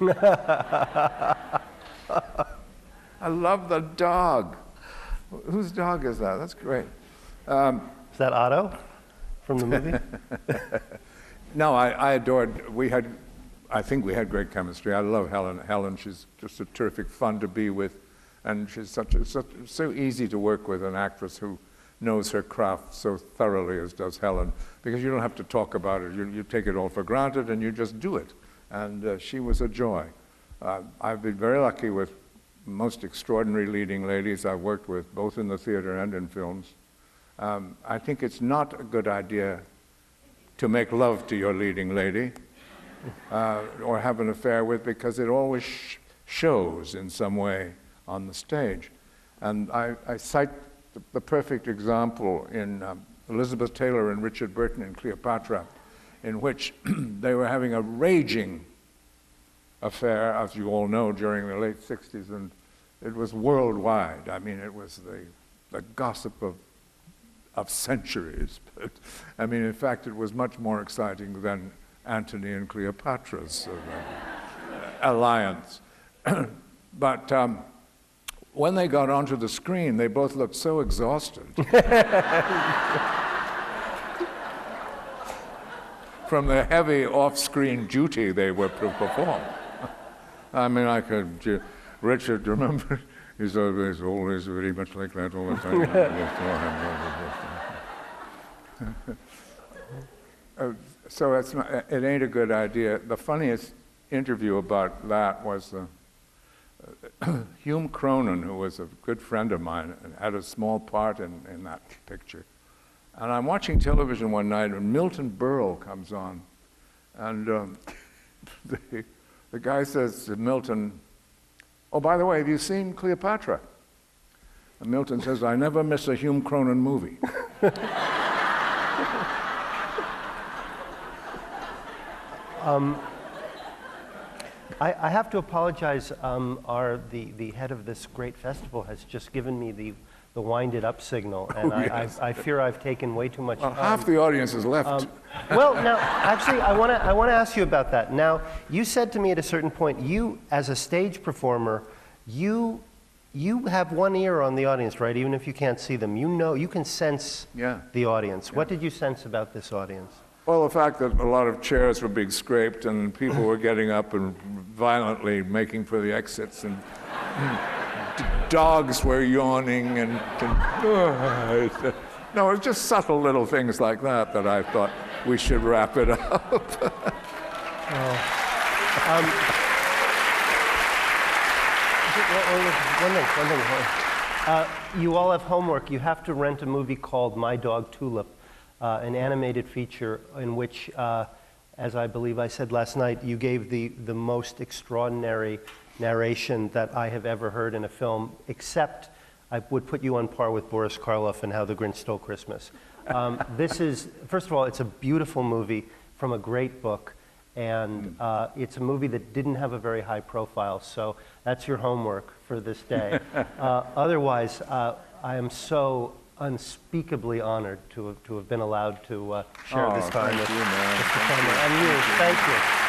I love the dog. Whose dog is that? That's great. Is that Otto from the movie? No, I adored, I think we had great chemistry. I love Helen. Helen, she's just a terrific fun to be with, and she's so easy to work with, an actress who knows her craft so thoroughly as does Helen, because you don't have to talk about it. You take it all for granted and you just do it. And she was a joy. I've been very lucky with most extraordinary leading ladies I've worked with, both in the theater and in films. I think it's not a good idea to make love to your leading lady or have an affair with, because it always shows in some way on the stage. And I cite the perfect example in Elizabeth Taylor and Richard Burton in Cleopatra, in which they were having a raging affair, as you all know, during the late 60s, and it was worldwide. I mean, it was the gossip of centuries. But, I mean, in fact, it was much more exciting than Antony and Cleopatra's alliance. But when they got onto the screen, they both looked so exhausted from the heavy off-screen duty they were to perform. I mean, Richard, remember? He's always very much like that all the time. So it ain't a good idea. The funniest interview about that was Hume Cronin, who was a good friend of mine and had a small part in that picture. And I'm watching television one night, and Milton Berle comes on. And the guy says to Milton, "Oh, by the way, have you seen Cleopatra?" And Milton says, "I never miss a Hume Cronin movie." I have to apologize. The head of this great festival has just given me the wind it up signal, and yes. I fear I've taken way too much Well, time. half the audience is left. Well, now, actually, I want to ask you about that. Now, you said to me at a certain point, you, as a stage performer, you have one ear on the audience, right? Even if you can't see them, you can sense the audience. Yeah. What did you sense about this audience? Well, the fact that a lot of chairs were being scraped and people were getting up and violently making for the exits, and dogs were yawning, and no, it was just subtle little things like that that I thought we should wrap it up. One thing. You all have homework. You have to rent a movie called My Dog Tulip, an animated feature in which, as I believe I said last night, you gave the most extraordinary narration that I have ever heard in a film, except I would put you on par with Boris Karloff in How the Grinch Stole Christmas. This is, first of all, it's a beautiful movie from a great book, and it's a movie that didn't have a very high profile, so that's your homework for this day. Otherwise, I am so unspeakably honored to have been allowed to share this time with Mr. Plummer. And you, thank you.